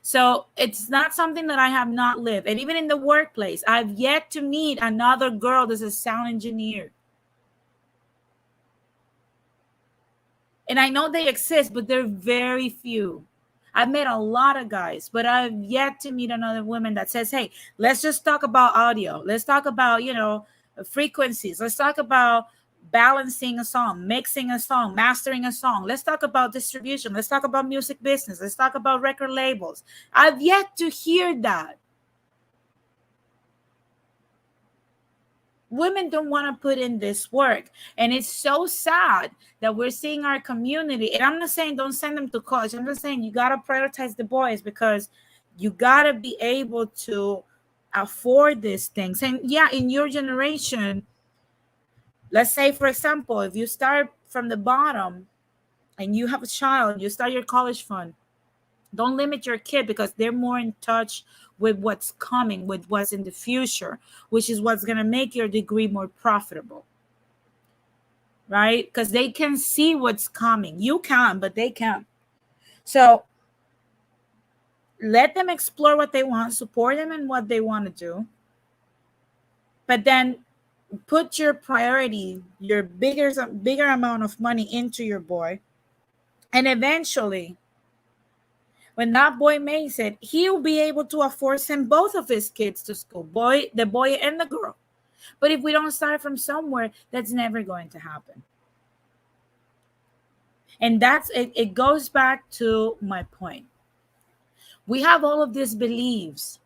So it's not something that I have not lived. And even in the workplace, I've yet to meet another girl that's a sound engineer. And I know they exist, but they're very few. I've met a lot of guys, but I've yet to meet another woman that says, hey, let's just talk about audio. Let's talk about, frequencies. Let's talk about balancing a song, mixing a song, mastering a song. Let's talk about distribution. Let's talk about music business. Let's talk about record labels. I've yet to hear that. Women don't want to put in this work. And it's so sad that we're seeing our community. And I'm not saying don't send them to college. I'm just saying you got to prioritize the boys because you got to be able to afford these things. And yeah, in your generation, let's say, for example, if you start from the bottom and you have a child, you start your college fund, don't limit your kid because they're more in touch with what's coming, with what's in the future, which is what's going to make your degree more profitable, right? Because they can see what's coming. You can, but they can't. So let them explore what they want, support them in what they want to do, but then put your priority, your bigger amount of money into your boy. And eventually, when that boy makes it, he'll be able to afford send both of his kids to school, the boy and the girl. But if we don't start from somewhere, that's never going to happen. And that's it. It goes back to my point. We have all of these beliefs.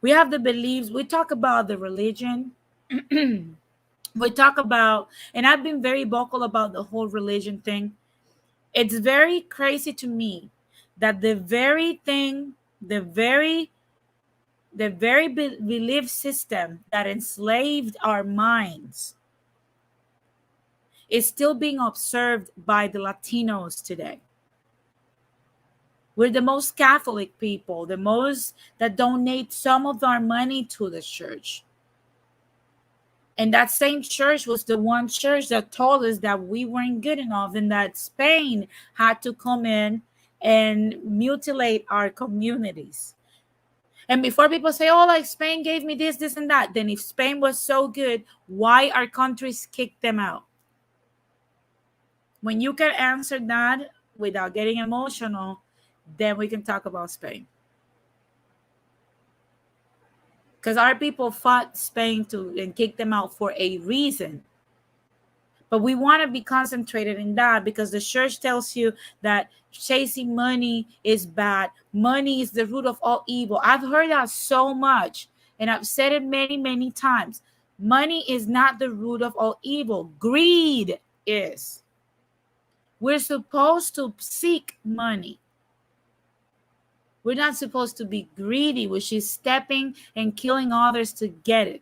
We have the beliefs. We talk about the religion. We talk about, and I've been very vocal about the whole religion thing. It's very crazy to me that the very thing, the very belief system that enslaved our minds is still being observed by the Latinos today. We're the most Catholic people, the most that donate some of our money to the church. And that same church was the one church that told us that we weren't good enough and that Spain had to come in and mutilate our communities. And before people say, oh, like Spain gave me this, this, and that, then if Spain was so good, why our countries kicked them out? When you can answer that without getting emotional, then we can talk about Spain. Because our people fought Spain and kicked them out for a reason. But we want to be concentrated in that because the church tells you that chasing money is bad. Money is the root of all evil. I've heard that so much, and I've said it many, many times. Money is not the root of all evil. Greed is. We're supposed to seek money. We're not supposed to be greedy, which is stepping and killing others to get it.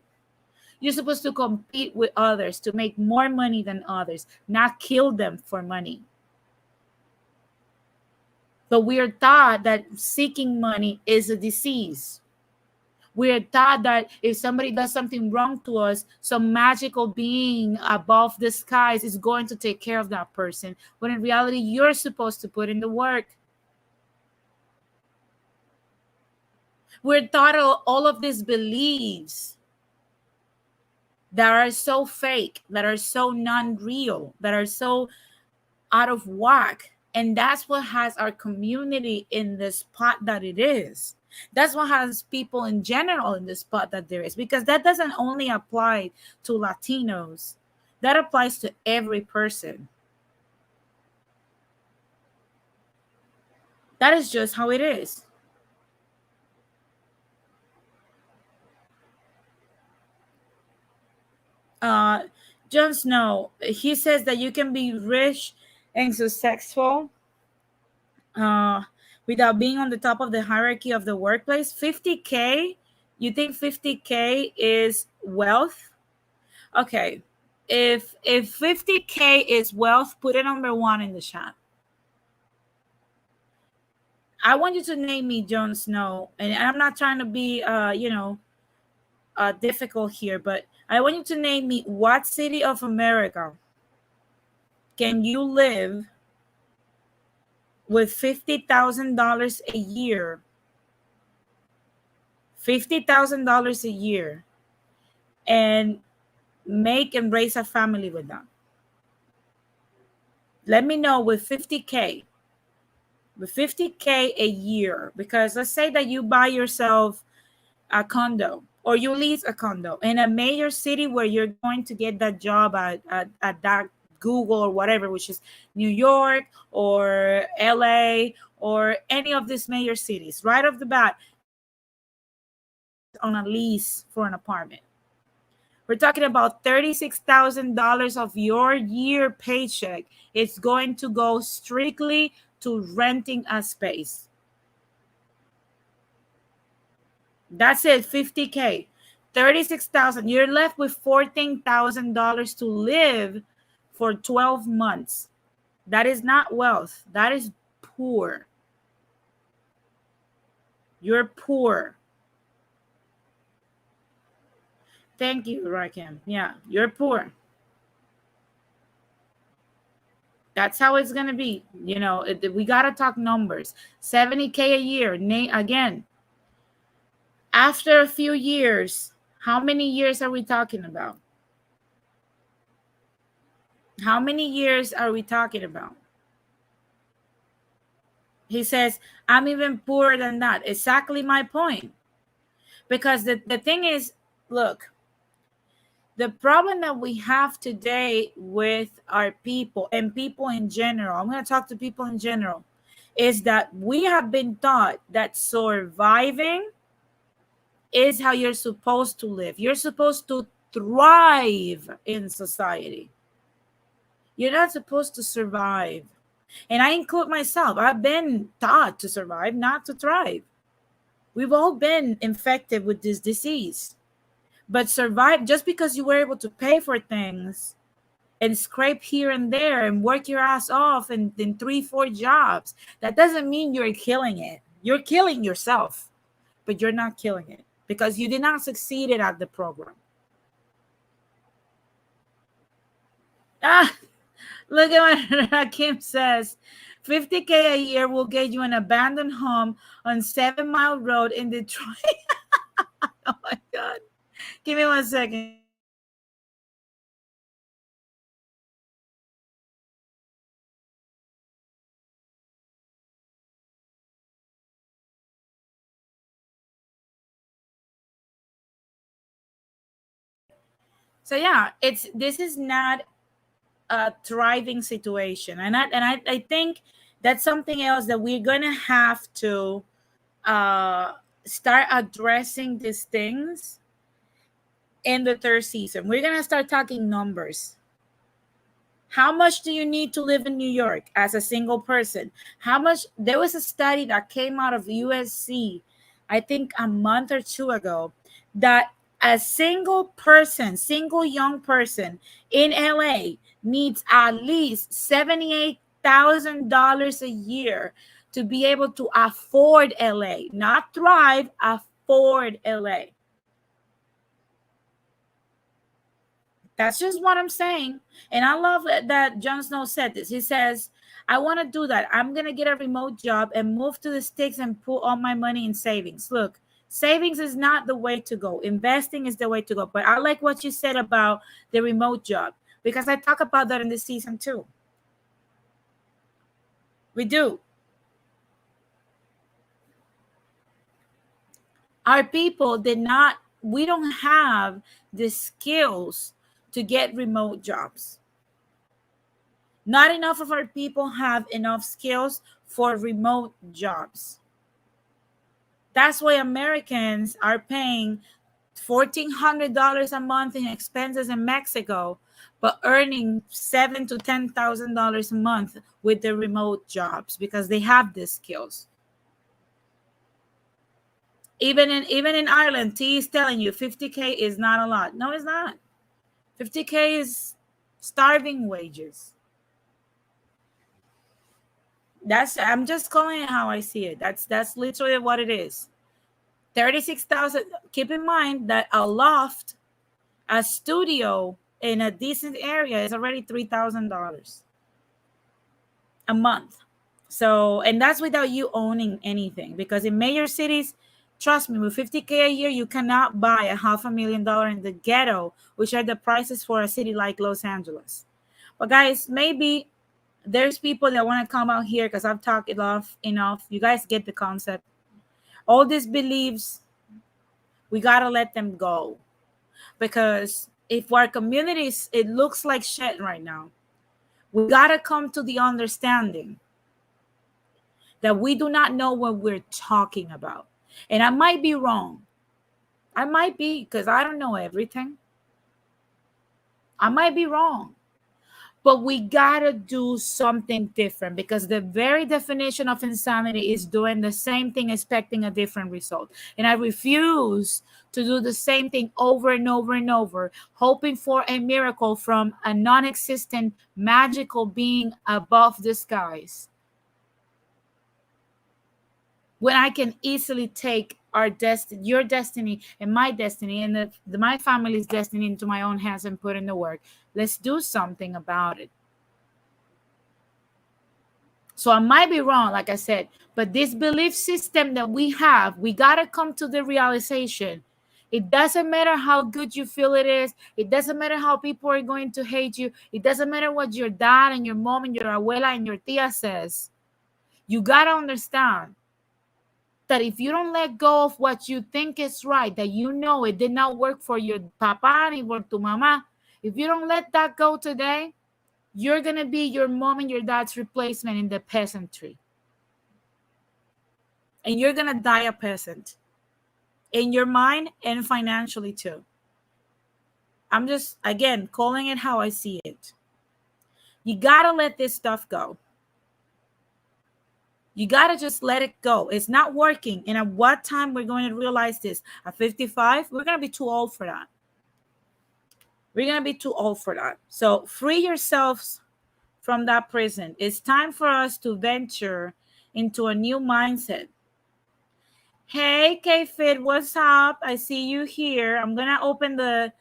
You're supposed to compete with others to make more money than others, not kill them for money. But we are taught that seeking money is a disease. We are taught that if somebody does something wrong to us, some magical being above the skies is going to take care of that person. When in reality, you're supposed to put in the work. We're taught all of these beliefs that are so fake, that are so non-real, that are so out of whack. And that's what has our community in the spot that it is. That's what has people in general in the spot that there is, because that doesn't only apply to Latinos, that applies to every person. That is just how it is. uh Jon Snow, he says that you can be rich and successful uh without being on the top of the hierarchy of the workplace. 50K, you think 50K is wealth? Okay, if 50K is wealth, put it number one in the chat. I want you to name me Jon Snow, and I'm not trying to be difficult here, but I want you to name me what city of America can you live with $50,000 a year, $50,000 a year, and make and raise a family with that. Let me know with 50K a year, because let's say that you buy yourself a condo or you lease a condo in a major city where you're going to get that job at that Google or whatever, which is New York or LA or any of these major cities. Right off the bat, on a lease for an apartment. We're talking about $36,000 of your year paycheck. It's going to go strictly to renting a space. That's it, 50K. 36,000. You're left with $14,000 to live for 12 months. That is not wealth. That is poor. You're poor. Thank you, Rakim. Yeah, you're poor. That's how it's going to be. We got to talk numbers. 70K a year. Again, after a few years, how many years are we talking about? How many years are we talking about? He says, I'm even poorer than that. Exactly my point. Because the thing is, look, the problem that we have today with our people and people in general, I'm going to talk to people in general, is that we have been taught that surviving is how you're supposed to live. You're supposed to thrive in society. You're not supposed to survive. And I include myself. I've been taught to survive, not to thrive. We've all been infected with this disease. But survive, just because you were able to pay for things and scrape here and there and work your ass off in 3, 4 jobs, that doesn't mean you're killing it. You're killing yourself, but you're not killing it because you did not succeed at the program. Ah, look at what Rakim says. 50K a year will get you an abandoned home on 7 Mile Road in Detroit. Oh my God. Give me 1 second. So yeah, this is not a thriving situation. And I think that's something else that we're gonna have to uh start addressing these things in the third season. We're gonna start talking numbers. How much do you need to live in New York as a single person? How much? There was a study that came out of USC, I think a month or two ago, that a single person, single young person in LA needs at least $78,000 a year to be able to afford LA, not thrive, afford LA. That's just what I'm saying. And I love that Jon Snow said this. He says, I want to do that. I'm going to get a remote job and move to the sticks and put all my money in savings. Look, Savings is not the way to go. Investing is the way to go. But I like what you said about the remote job, because I talk about that in this season too. We do. Our people did not, we don't have the skills to get remote jobs. Not enough of our people have enough skills for remote jobs. That's why Americans are paying $1,400 a month in expenses in Mexico, but earning $7,000 to $10,000 a month with the remote jobs, because they have the skills. Even in Ireland, T is telling you 50K is not a lot. No, it's not. 50K is starving wages. I'm just calling it how I see it. That's literally what it is. 36,000. Keep in mind that a loft, a studio in a decent area is already $3,000 a month. So, and that's without you owning anything, because in major cities, trust me, with 50K a year, you cannot buy a $500,000 in the ghetto, which are the prices for a city like Los Angeles. But guys, maybe there's people that want to come out here, because I've talked enough. You guys get the concept. All these beliefs, we got to let them go. Because if our communities, it looks like shit right now, we got to come to the understanding that we do not know what we're talking about. And I might be wrong. I might be, because I don't know everything. I might be wrong. But we gotta do something different, because the very definition of insanity is doing the same thing, expecting a different result. And I refuse to do the same thing over and over and over, hoping for a miracle from a non existent magical being above the skies, when I can easily take our destiny, your destiny, and my destiny, and my family's destiny into my own hands and put in the work. Let's do something about it. So I might be wrong, like I said, but this belief system that we have, we got to come to the realization. It doesn't matter how good you feel it is. It doesn't matter how people are going to hate you. It doesn't matter what your dad and your mom and your abuela and your tia says. You got to understand that if you don't let go of what you think is right, that you know it did not work for your papa ni for tu mama, if you don't let that go today, you're going to be your mom and your dad's replacement in the peasantry. And you're going to die a peasant in your mind and financially too. I'm just, again, calling it how I see it. You got to let this stuff go. You got to just let it go. It's not working. And at what time we're going to realize this? At 55, we're going to be too old for that. We're going to be too old for that. So free yourselves from that prison. It's time for us to venture into a new mindset. Hey, K-Fit, what's up? I see you here. I'm gonna open the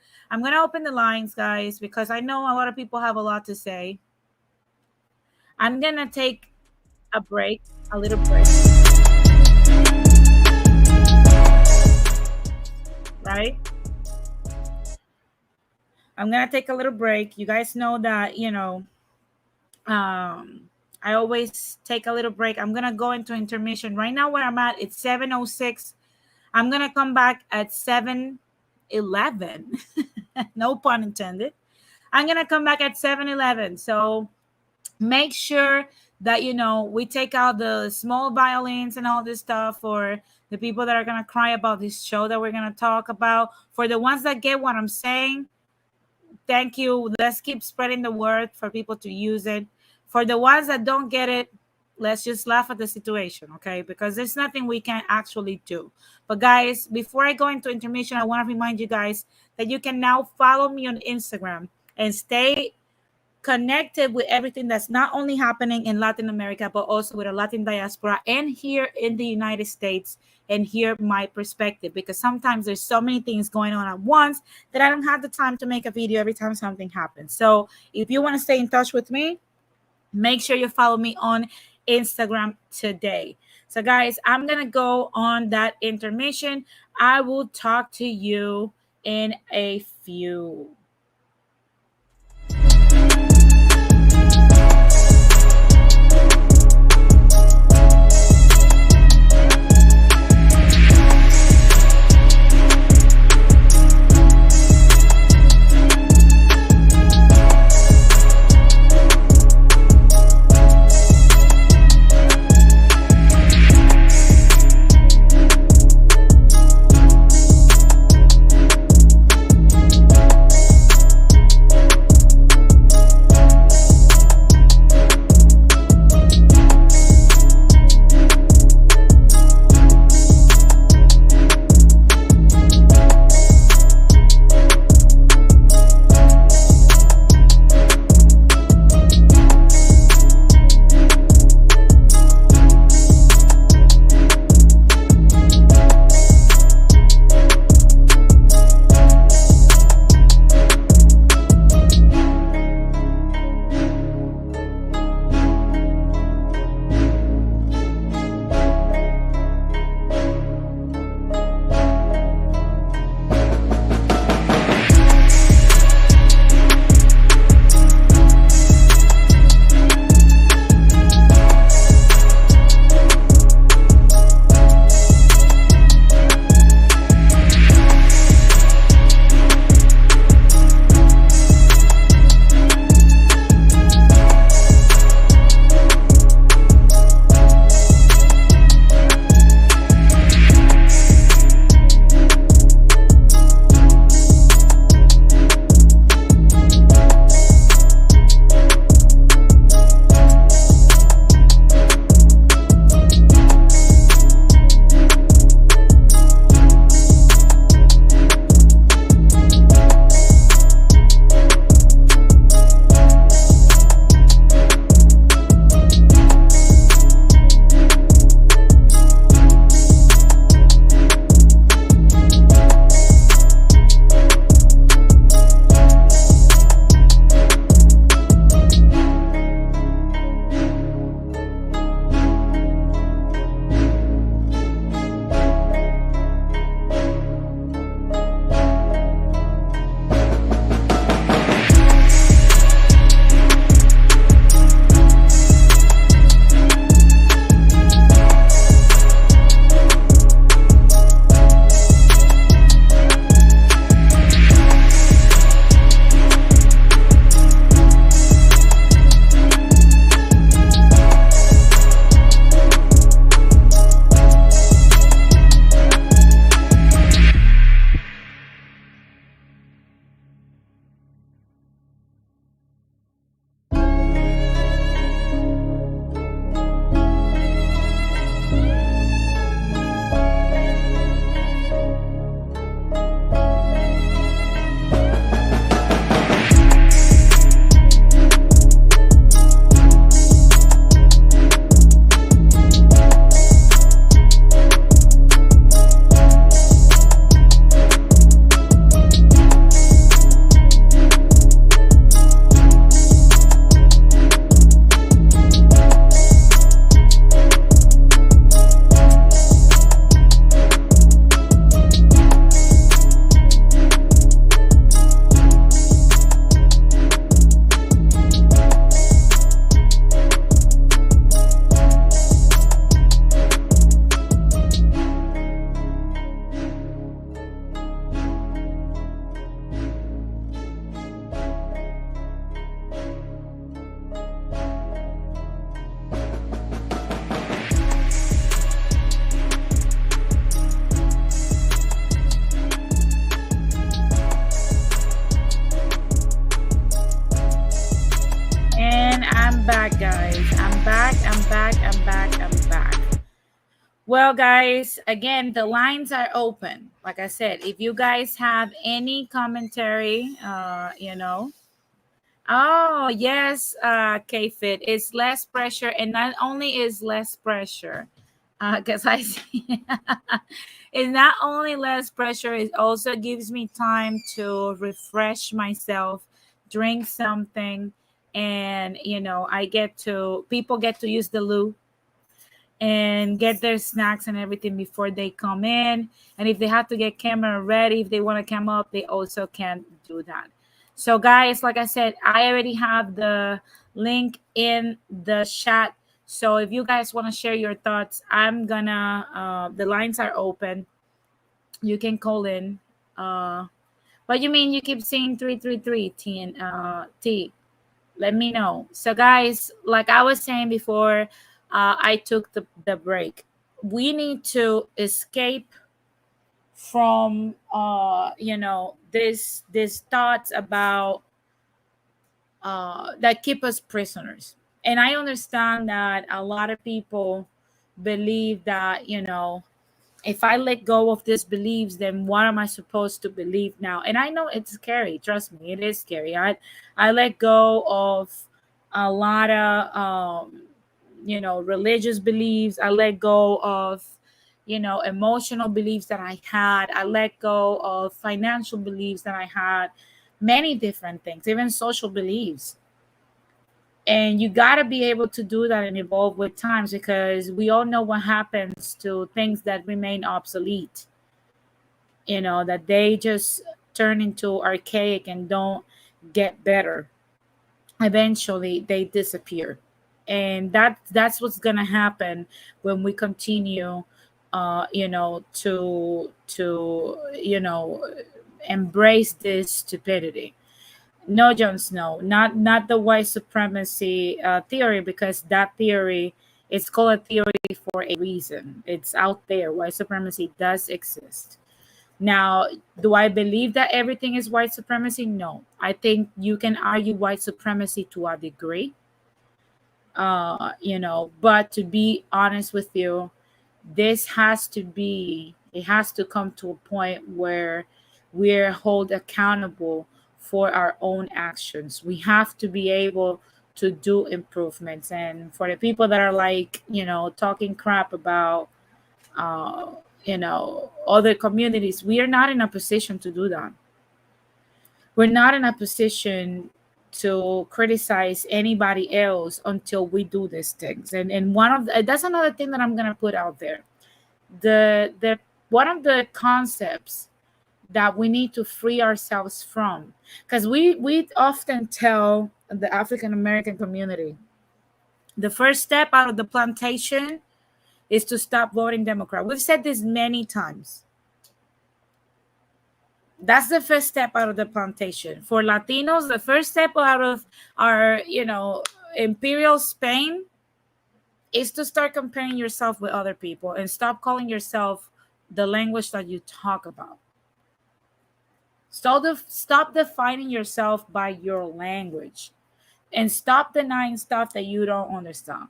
lines, guys, because I know a lot of people have a lot to say. I'm gonna take a break, a little break. Right? I'm gonna take a little break. You guys know that, I always take a little break. I'm gonna go into intermission. Right now where I'm at, it's 7:06. I'm gonna come back at 7:11. No pun intended. I'm gonna come back at 7:11. So make sure that we take out the small violins and all this stuff for the people that are gonna cry about this show that we're gonna talk about. For the ones that get what I'm saying, thank you. Let's keep spreading the word for people to use it. For the ones that don't get it, let's just laugh at the situation, okay? Because there's nothing we can actually do. But guys, before I go into intermission, I want to remind you guys that you can now follow me on Instagram and stay connected with everything that's not only happening in Latin America, but also with a Latin diaspora and here in the United States, and hear my perspective, because sometimes there's so many things going on at once that I don't have the time to make a video every time something happens. So if you want to stay in touch with me, make sure you follow me on Instagram today. So, guys, I'm going to go on that intermission. I will talk to you in a few. And I'm back, guys. I'm back. I'm back. I'm back. I'm back. Well, guys, again, the lines are open. Like I said, if you guys have any commentary, Oh, yes, K-Fit. It's less pressure, and not only is less pressure, because I see it's not only less pressure, it also gives me time to refresh myself, drink something, and I get to people get to use the loo, and get their snacks and everything before they come in. And if they have to get camera ready, if they want to come up, they also can do that. So guys, like I said, I already have the link in the chat. So if you guys want to share your thoughts, I'm gonna the lines are open. You can call in. What you mean you keep seeing 333 T and T? Let me know. So guys, like I was saying before, I took the break. We need to escape from this thoughts about that keep us prisoners. And I understand that a lot of people believe that, if I let go of these beliefs, then what am I supposed to believe now? And I know it's scary. Trust me, it is scary. I let go of a lot of religious beliefs. I let go of emotional beliefs that I had. I let go of financial beliefs that I had. Many different things, even social beliefs. And you got to be able to do that and evolve with times, because we all know what happens to things that remain obsolete, that they just turn into archaic and don't get better. Eventually they disappear. And that's what's going to happen when we continue to embrace this stupidity. No, Jon Snow, not the white supremacy theory, because that theory, it's called a theory for a reason. It's out there. White supremacy does exist. Now, do I believe that everything is white supremacy? No. I think you can argue white supremacy to a degree. But to be honest with you, it has to come to a point where we're held accountable for our own actions. We have to be able to do improvements. And for the people that are like, talking crap about other communities, we are not in a position to do that. We're not in a position to criticize anybody else until we do these things. And that's another thing that I'm going to put out there. The one of the concepts that we need to free ourselves from, because we often tell the African American community, the first step out of the plantation is to stop voting Democrat. We've said this many times. That's the first step out of the plantation. For Latinos, the first step out of our, imperial Spain is to start comparing yourself with other people and stop calling yourself the language that you talk about. Stop defining yourself by your language, and stop denying stuff that you don't understand.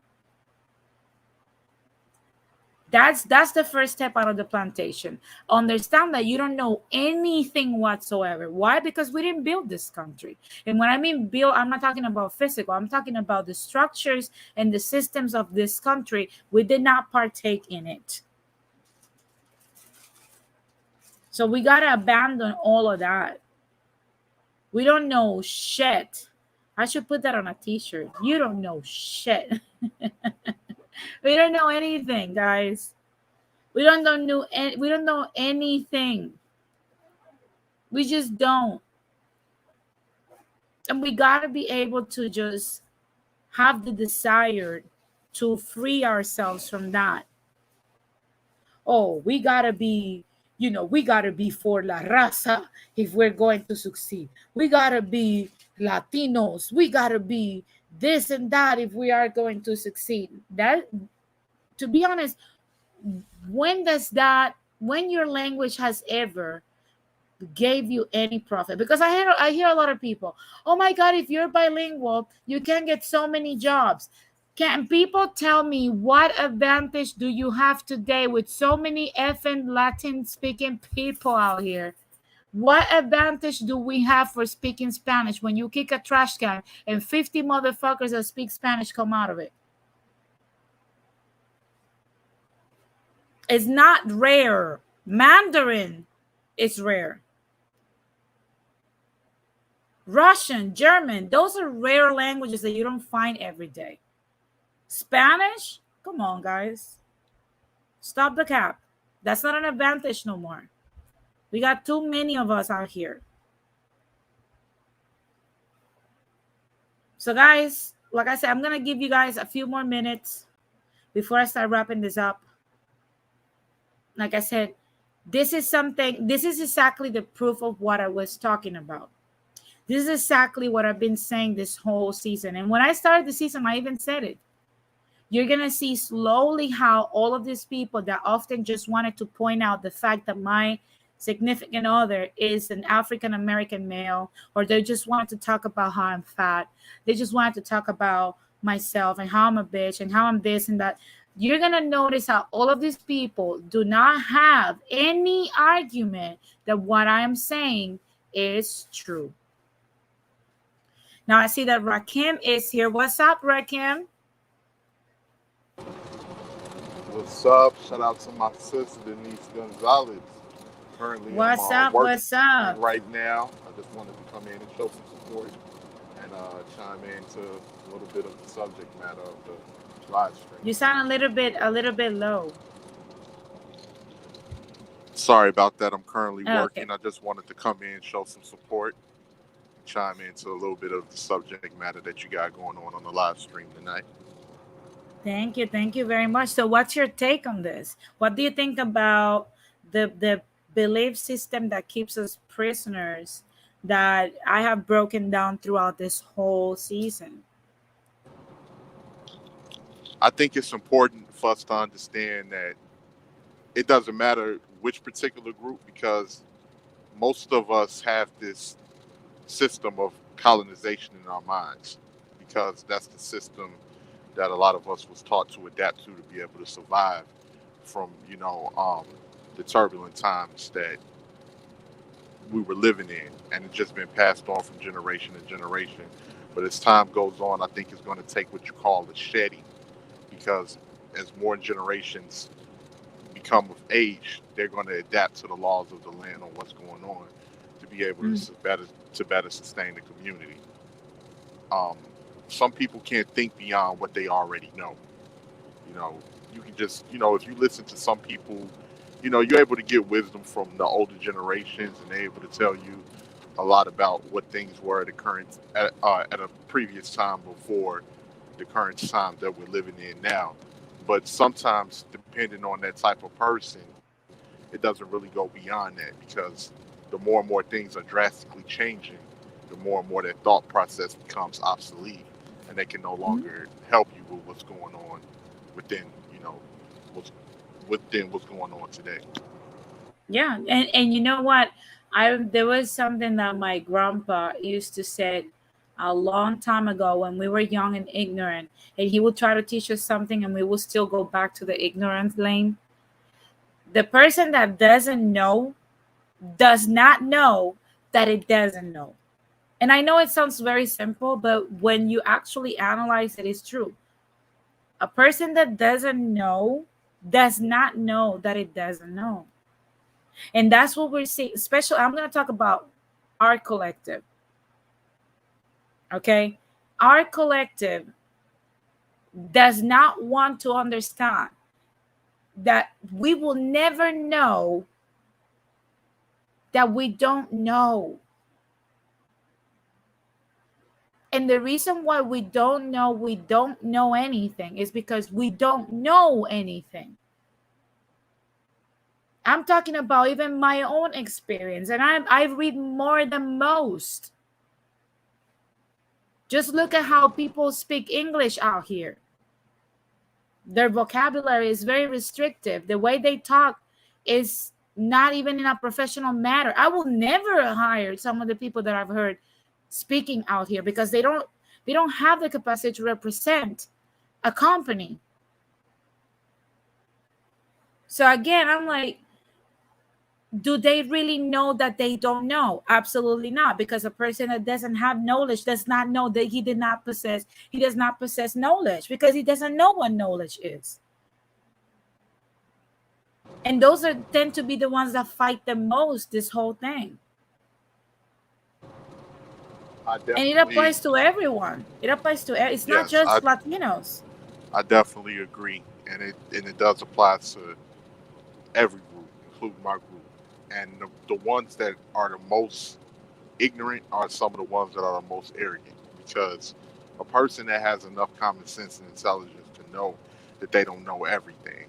That's the first step out of the plantation. Understand that you don't know anything whatsoever. Why? Because we didn't build this country. And when I mean build, I'm not talking about physical. I'm talking about the structures and the systems of this country. We did not partake in it. So we got to abandon all of that. We don't know shit. I should put that on a t-shirt. You don't know shit. We don't know anything, guys. We don't know anything. We just don't. And we got to be able to just have the desire to free ourselves from that. Oh, we got to be for la raza if we're going to succeed. We got to be Latinos. We got to be this and that if we are going to succeed. That, to be honest, when your language has ever gave you any profit? Because I hear a lot of people, oh my god, if you're bilingual you can get so many jobs. Can people tell me what advantage do you have today with so many effing Latin speaking people out here? What advantage do we have for speaking Spanish when you kick a trash can and 50 motherfuckers that speak Spanish come out of it? It's not rare. Mandarin is rare. Russian, German, those are rare languages that you don't find every day. Spanish, come on, guys. Stop the cap. That's not an advantage no more. We got too many of us out here. So, guys, like I said, I'm going to give you guys a few more minutes before I start wrapping this up. Like I said, this is exactly the proof of what I was talking about. This is exactly what I've been saying this whole season. And when I started the season, I even said it. You're going to see slowly how all of these people that often just wanted to point out the fact that my significant other is an African American male, or they just wanted to talk about how I'm fat. They just wanted to talk about myself and how I'm a bitch and how I'm this and that. You're going to notice how all of these people do not have any argument that what I am saying is true. Now I see that Rakim is here. What's up, Rakim? What's up? Shout out to my sister Denise Gonzalez. Currently, I'm What's up? working What's up? right now. I just wanted to come in and show some support and chime into a little bit of the subject matter of the live stream. You sound a little bit low. Sorry about that. I'm currently Oh, okay. working. I just wanted to come in and show some support, chime into a little bit of the subject matter that you got going on the live stream tonight. Thank you very much. So, what's your take on this? What do you think about the belief system that keeps us prisoners that I have broken down throughout this whole season? I think it's important for us to understand that it doesn't matter which particular group, because most of us have this system of colonization in our minds, because that's the system that a lot of us was taught to adapt to be able to survive from, the turbulent times that we were living in, and it's just been passed on from generation to generation. But as time goes on, I think it's going to take what you call the shedding, because as more generations become of age, they're going to adapt to the laws of the land on what's going on to be able to better sustain the community. Some people can't think beyond what they already know. You know, you can just, if you listen to some people, you're able to get wisdom from the older generations, and they're able to tell you a lot about what things were at a previous time before the current time that we're living in now. But sometimes, depending on that type of person, it doesn't really go beyond that, because the more and more things are drastically changing, the more and more that thought process becomes obsolete, and they can no longer help you with what's going on within, what's what's going on today. Yeah, and you know what? I There was something that my grandpa used to say a long time ago when we were young and ignorant, and he would try to teach us something, and we would still go back to the ignorance lane. The person that doesn't know does not know that it doesn't know. And I know it sounds very simple, but when you actually analyze it, it's true. A person that doesn't know does not know that it doesn't know. And that's what we're seeing. Especially, I'm going to talk about our collective. Okay? Our collective does not want to understand that we will never know that we don't know. And the reason why we don't know anything is because we don't know anything. I'm talking about even my own experience, and I read more than most. Just look at how people speak English out here. Their vocabulary is very restrictive. The way they talk is not even in a professional manner. I will never hire some of the people that I've heard speaking out here, because they don't have the capacity to represent a company. So again, I'm like, do they really know that they don't know? Absolutely not, because a person that doesn't have knowledge does not know that he does not possess knowledge, because he doesn't know what knowledge is. And those tend to be the ones that fight the most this whole thing. And it applies to everyone. It's not Yes, just Latinos. I definitely agree, and it does apply to every group, including my group. And the ones that are the most ignorant are some of the ones that are the most arrogant. Because a person that has enough common sense and intelligence to know that they don't know everything,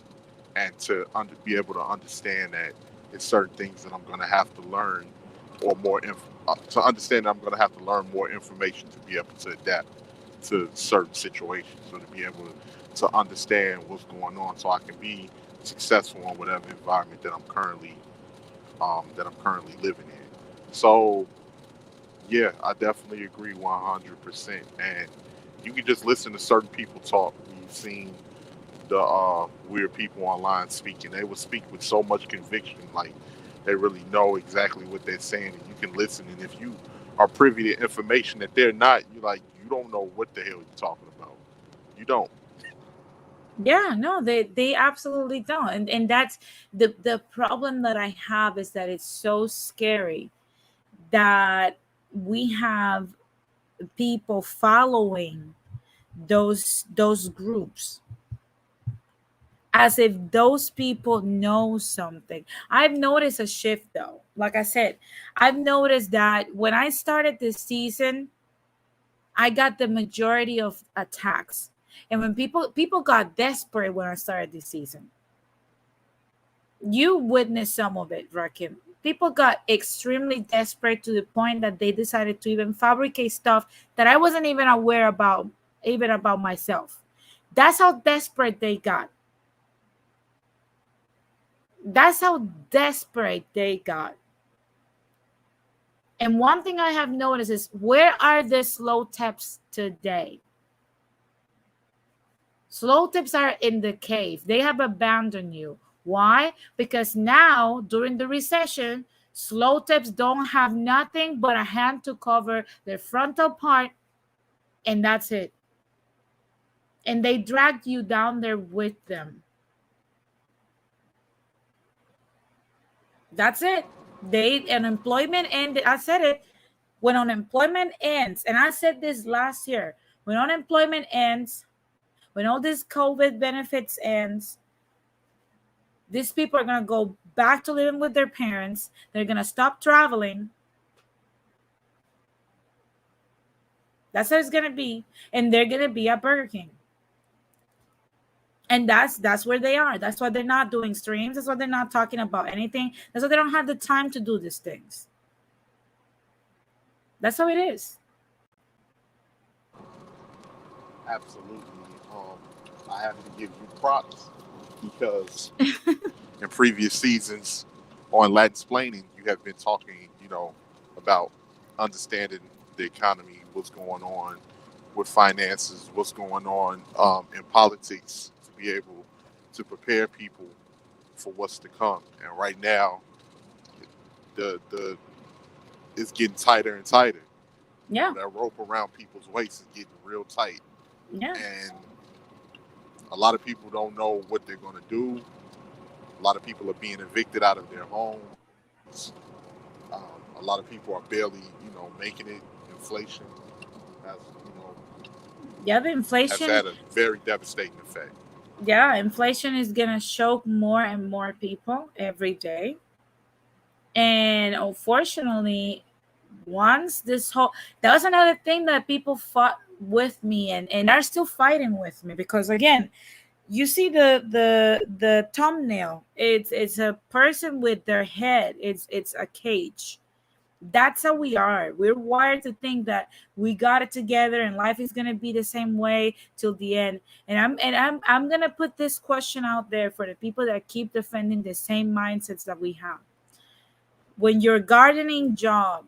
and to be able to understand that it's certain things that I'm going to have to learn, or to understand that I'm going to have to learn more information to be able to adapt to certain situations, or to be able to understand what's going on, so I can be successful in whatever environment that I'm currently living in. So yeah, I definitely agree 100%. And you can just listen to certain people talk. We've seen the weird people online speaking. They will speak with so much conviction, like they really know exactly what they're saying, and you can listen. And if you are privy to information that they're not, you like you don't know what the hell you're talking about. You don't. Yeah, no, they absolutely don't. And that's the problem that I have, is that it's so scary that we have people following those groups as if those people know something. I've noticed a shift though. Like I said, I've noticed that when I started this season, I got the majority of attacks. And when people got desperate when I started this season. You witnessed some of it, Rakim. People got extremely desperate to the point that they decided to even fabricate stuff that I wasn't even aware about, even about myself. That's how desperate they got. That's how desperate they got. And one thing I have noticed is, where are the slow taps today? Slow tips are in the cave. They have abandoned you. Why? Because now, during the recession, slow tips don't have nothing but a hand to cover their frontal part, and that's it. And they dragged you down there with them. That's it. They unemployment ended. I said it. When unemployment ends, and I said this last year, when unemployment ends, when all this COVID benefits ends, these people are going to go back to living with their parents. They're going to stop traveling. That's how it's going to be. And they're going to be at Burger King. And that's where they are. That's why they're not doing streams. That's why they're not talking about anything. That's why they don't have the time to do these things. That's how it is. Absolutely. I have to give you props because in previous seasons on Latin Splaining, you have been talking, about understanding the economy, what's going on with finances, what's going on in politics, to be able to prepare people for what's to come. And right now, the it's getting tighter and tighter. Yeah. That rope around people's waists is getting real tight, Yeah. and a lot of people don't know what they're going to do. A lot of people are being evicted out of their homes. A lot of people are barely, making it. Inflation has, Yeah, the has had inflation. a very devastating effect. Yeah, inflation is going to choke more and more people every day. And unfortunately, once this whole, that was another thing that people fought with me, and are still fighting with me, because again, you see the thumbnail, it's a person with their head, it's a cage. That's how we are. We're wired to think that we got it together and life is going to be the same way till the end. And I'm going to put this question out there for the people that keep defending the same mindsets that we have. When your gardening job,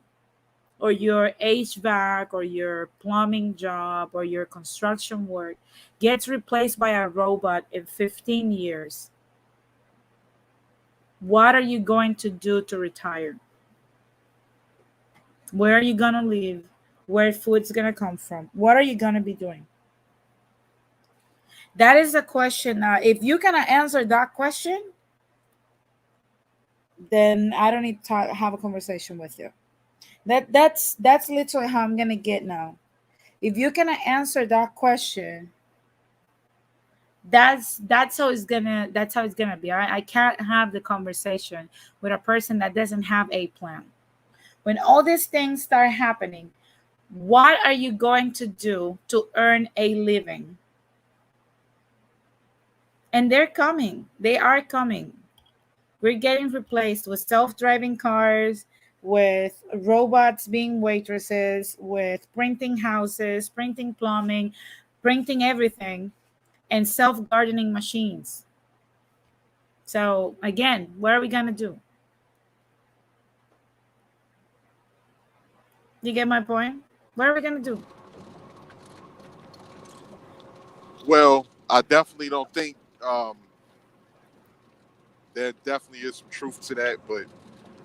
or your HVAC, or your plumbing job, or your construction work gets replaced by a robot in 15 years, what are you going to do to retire? Where are you going to live? Where food's going to come from? What are you going to be doing? That is a question. If you cannot answer that question, then I don't need to have a conversation with you. That's literally how I'm going to get now. If you cannot answer that question, That's how it's gonna be. All right, I can't have the conversation with a person that doesn't have a plan. When all these things start happening, what are you going to do to earn a living? And they're coming. They are coming. We're getting replaced with self-driving cars, with robots being waitresses, with printing houses, printing plumbing, printing everything, and self-gardening machines. So again, what are we gonna do? You get my point? What are we gonna do? Well, I definitely don't think there definitely is some truth to that, but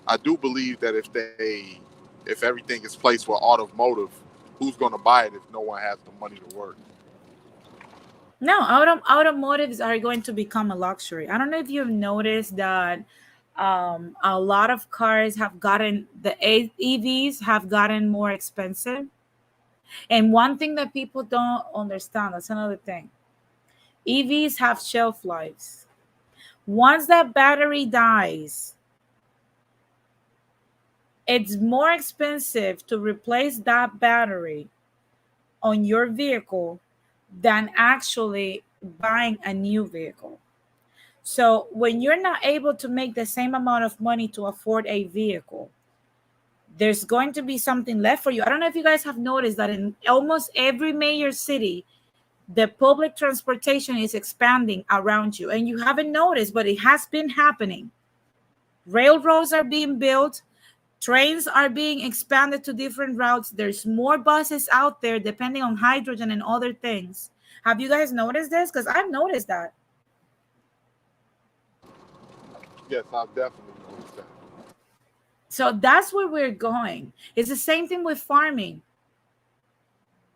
I do believe that if everything is placed with automotive, who's going to buy it if no one has the money to work? No, automotives are going to become a luxury. I don't know if you've noticed that a lot of cars have gotten EVs have gotten more expensive. And one thing that people don't understand, that's another thing. EVs have shelf lives. Once that battery dies, it's more expensive to replace that battery on your vehicle than actually buying a new vehicle. So when you're not able to make the same amount of money to afford a vehicle, there's going to be something left for you. I don't know if you guys have noticed that in almost every major city, the public transportation is expanding around you. And you haven't noticed, but it has been happening. Railroads are being built, trains are being expanded to different routes. There's more buses out there depending on hydrogen and other things. Have you guys noticed this? Because I've noticed that. Yes, I've definitely noticed that. So that's where we're going. It's the same thing with farming.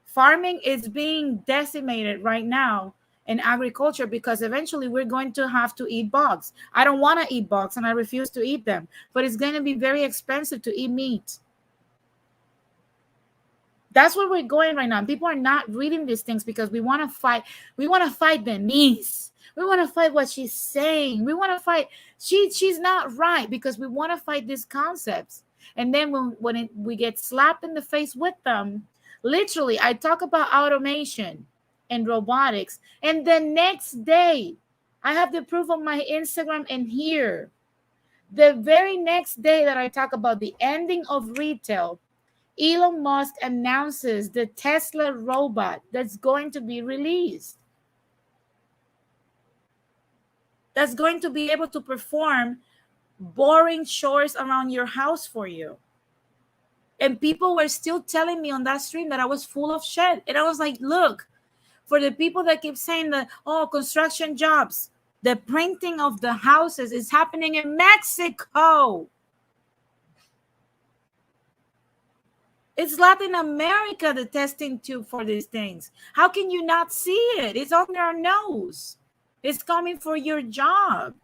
Farming is being decimated right now in agriculture because eventually we're going to have to eat bugs. I don't want to eat bugs and I refuse to eat them, but it's going to be very expensive to eat meat. That's where we're going right now. People are not reading these things because we want to fight. We want to fight Denise. We want to fight what she's saying. We want to fight. She's not right because we want to fight these concepts. And then we get slapped in the face with them, literally, I talk about automation and robotics, and the next day, I have the proof on my Instagram and here. The very next day that I talk about the ending of retail, Elon Musk announces the Tesla robot that's going to be released. That's going to be able to perform boring chores around your house for you. And people were still telling me on that stream that I was full of shit. And I was like, look, for the people that keep saying that, oh, construction jobs, the printing of the houses is happening in Mexico. It's Latin America, the testing tube for these things. How can you not see it? It's on our nose. It's coming for your job.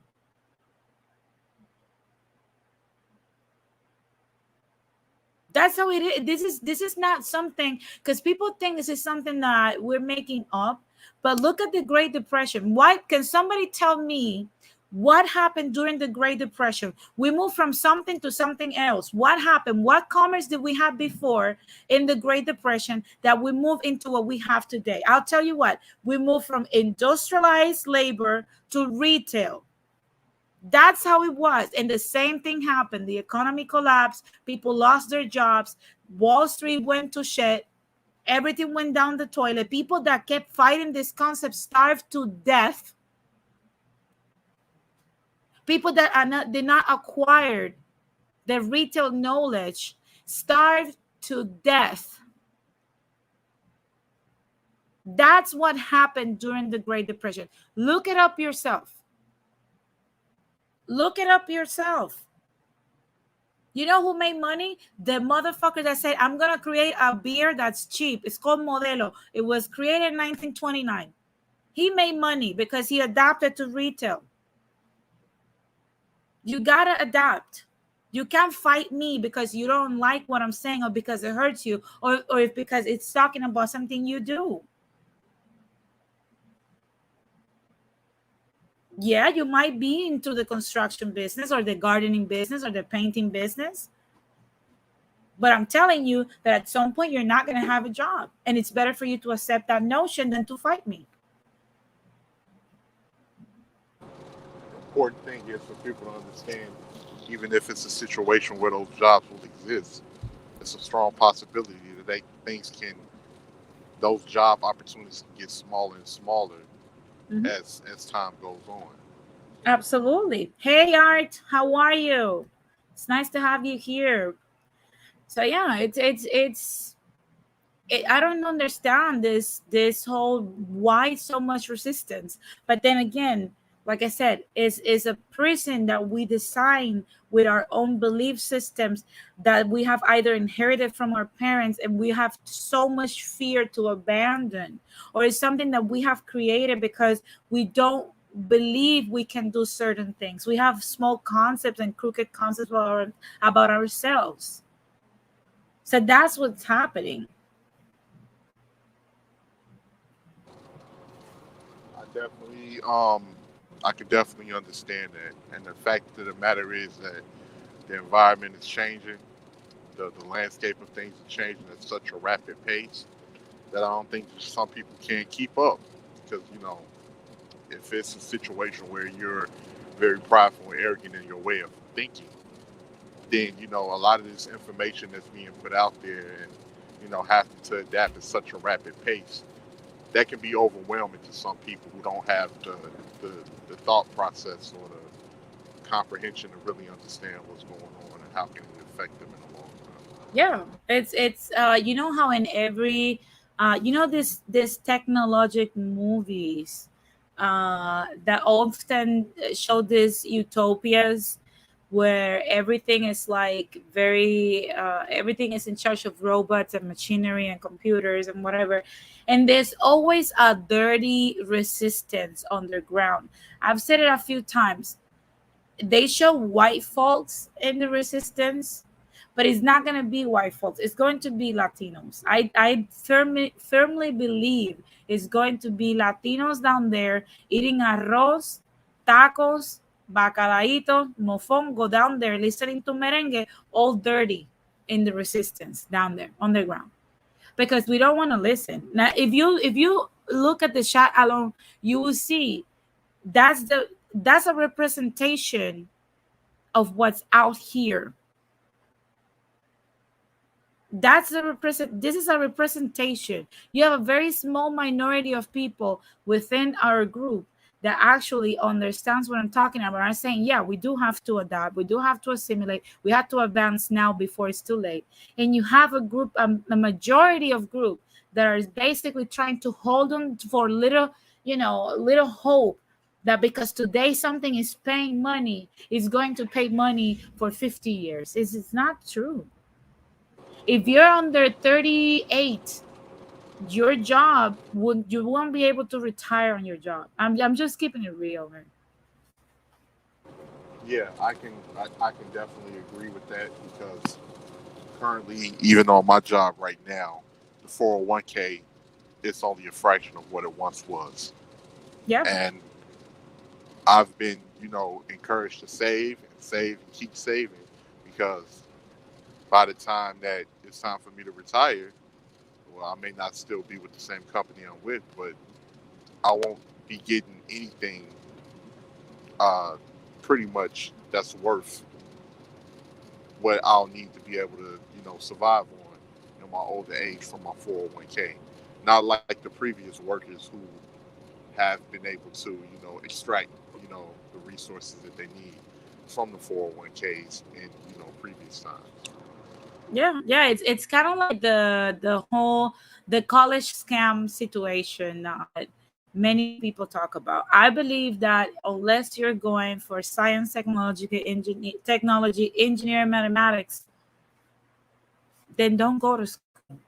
That's how it is. This is not something, because people think this is something that we're making up. But look at the Great Depression. Why can somebody tell me what happened during the Great Depression? We moved from something to something else. What happened? What commerce did we have before in the Great Depression that we moved into what we have today? I'll tell you what, we moved from industrialized labor to retail. That's how it was. And the same thing happened. The economy collapsed. People lost their jobs. Wall Street went to shit. Everything went down the toilet. People that kept fighting this concept starved to death. People that did not acquire the retail knowledge starved to death. That's what happened during the Great Depression. Look it up yourself. Look it up yourself. You know who made money? The motherfucker that said, I'm going to create a beer that's cheap. It's called Modelo. It was created in 1929. He made money because he adapted to retail. You got to adapt. You can't fight me because you don't like what I'm saying or because it hurts you or if because it's talking about something you do. Yeah, you might be into the construction business or the gardening business or the painting business, but I'm telling you that at some point you're not going to have a job, and it's better for you to accept that notion than to fight me. Important thing is for people to understand, even if it's a situation where those jobs will exist, it's a strong possibility that things can, those job opportunities can get smaller and smaller Mhm. as time goes on. Absolutely. Hey, Art, how are you? It's nice to have you here. So yeah, I don't understand this whole why so much resistance. But then again, like I said, is a prison that we design with our own belief systems that we have either inherited from our parents and we have so much fear to abandon, or it's something that we have created because we don't believe we can do certain things. We have small concepts and crooked concepts about ourselves. So that's what's happening. I definitely, I can definitely understand that. And the fact of the matter is that the environment is changing, the landscape of things is changing at such a rapid pace that I don't think some people can keep up. Because, if it's a situation where you're very prideful and arrogant in your way of thinking, then, a lot of this information that's being put out there and, having to adapt at such a rapid pace, that can be overwhelming to some people who don't have the, the thought process or the comprehension to really understand what's going on and how can it affect them in the long run. Yeah, it's you know how in every this technologic movies that often show these utopias where everything is like very everything is in charge of robots and machinery and computers and whatever, and there's always a dirty resistance underground. I've said it a few times. They show white folks in the resistance, but it's not going to be white folks. It's going to be Latinos. I firmly believe it's going to be Latinos down there eating arroz, tacos, bacalaito, mofongo down there listening to merengue, all dirty in the resistance down there on the ground, because we don't want to listen. Now, if you look at the chat alone, you will see that's a representation of what's out here. This is a representation. You have a very small minority of people within our group that actually understands what I'm talking about. I'm saying, yeah, we do have to adapt, we do have to assimilate, we have to advance now before it's too late. And you have a group, a majority of group that are basically trying to hold on for little, little hope that because today something is paying money, it's going to pay money for 50 years. It's not true. If you're under 38, your job would you won't be able to retire on your job. I'm just keeping it real, man. Yeah, I can definitely agree with that because currently, even on my job right now, the 401k, it's only a fraction of what it once was. Yeah. And I've been, encouraged to save and save and keep saving because by the time that it's time for me to retire, well, I may not still be with the same company I'm with, but I won't be getting anything uh, pretty much that's worth what I'll need to be able to, survive on in my older age from my 401k. Not like the previous workers who have been able to, extract, the resources that they need from the 401ks in, previous times. Yeah, it's kind of like the college scam situation that many people talk about. I believe that unless you're going for science, technology, engineering, mathematics, then don't go to school.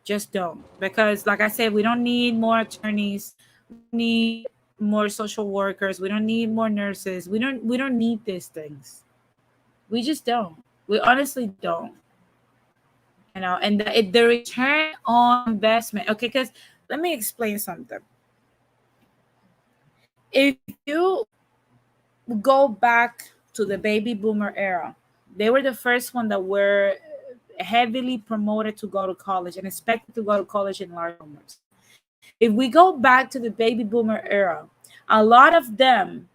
Just don't. Because like I said, we don't need more attorneys. We don't need more social workers. We don't need more nurses. We don't need these things. We just don't. We honestly don't. And the return on investment. Okay, because let me explain something. If you go back to the baby boomer era, they were the first one that were heavily promoted to go to college and expected to go to college in large numbers. If we go back to the baby boomer era, a lot of them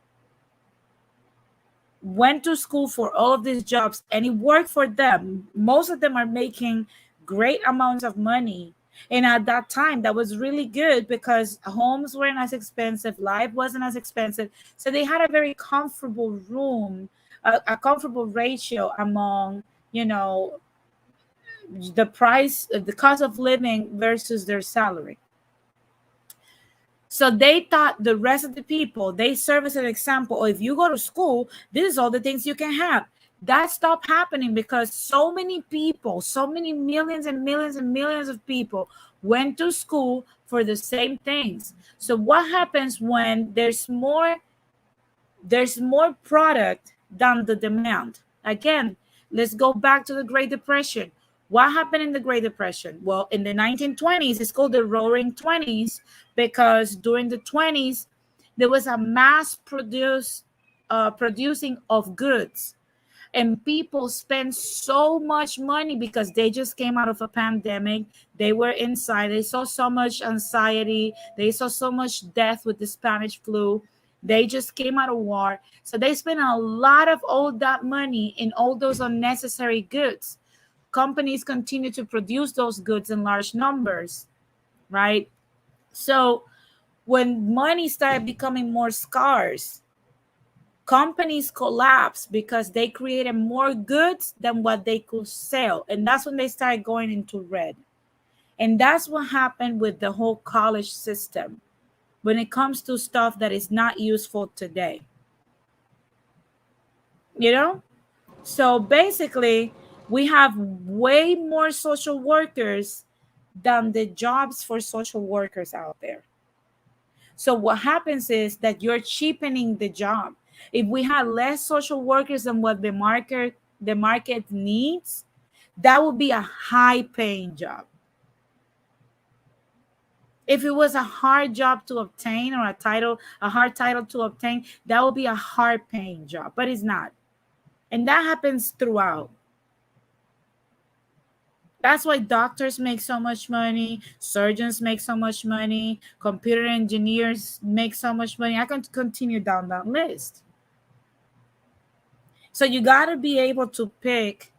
went to school for all of these jobs and it worked for them. Most of them are making great amounts of money. And at that time, that was really good because homes weren't as expensive, life wasn't as expensive. So they had a very comfortable room, a comfortable ratio among, you know, the price, the cost of living versus their salary. So they thought the rest of the people, they serve as an example. Or if you go to school, this is all the things you can have. That stopped happening because so many people, so many millions and millions and millions of people went to school for the same things. So what happens when there's more product than the demand? Again, let's go back to the Great Depression. What happened in the Great Depression? Well, in the 1920s, it's called the Roaring 20s because during the 20s, there was a producing of goods, and people spend so much money because they just came out of a pandemic. They were inside, they saw so much anxiety, they saw so much death with the Spanish flu, they just came out of war, so they spent a lot of all that money in all those unnecessary goods. Companies continue to produce those goods in large numbers, right? So when money started becoming more scarce, companies collapsed because they created more goods than what they could sell. And that's when they started going into red. And that's what happened with the whole college system when it comes to stuff that is not useful today. You know? So basically, we have way more social workers than the jobs for social workers out there. So what happens is that you're cheapening the job. If we had less social workers than what the market needs, that would be a high paying job. If it was a hard job to obtain or a hard title to obtain, that would be a hard paying job, but it's not. And that happens throughout. That's why doctors make so much money, surgeons make so much money, computer engineers make so much money. I can continue down that list. So you got to be able to pick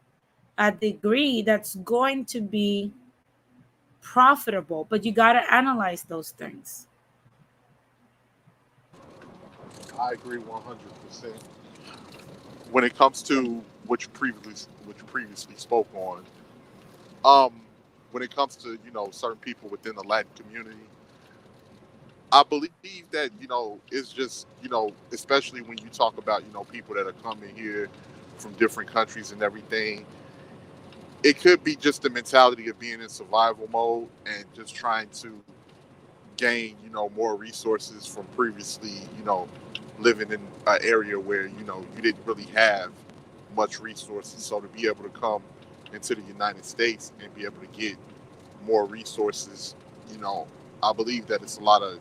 a degree that's going to be profitable, but you got to analyze those things. I agree 100%. When it comes to what you previously spoke on, um, when it comes to certain people within the Latin community, I believe that it's just especially when you talk about people that are coming here from different countries and everything. It could be just the mentality of being in survival mode and just trying to gain more resources from previously living in an area where you didn't really have much resources. So to be able to come into the United States and be able to get more resources, you know, I believe that it's a lot of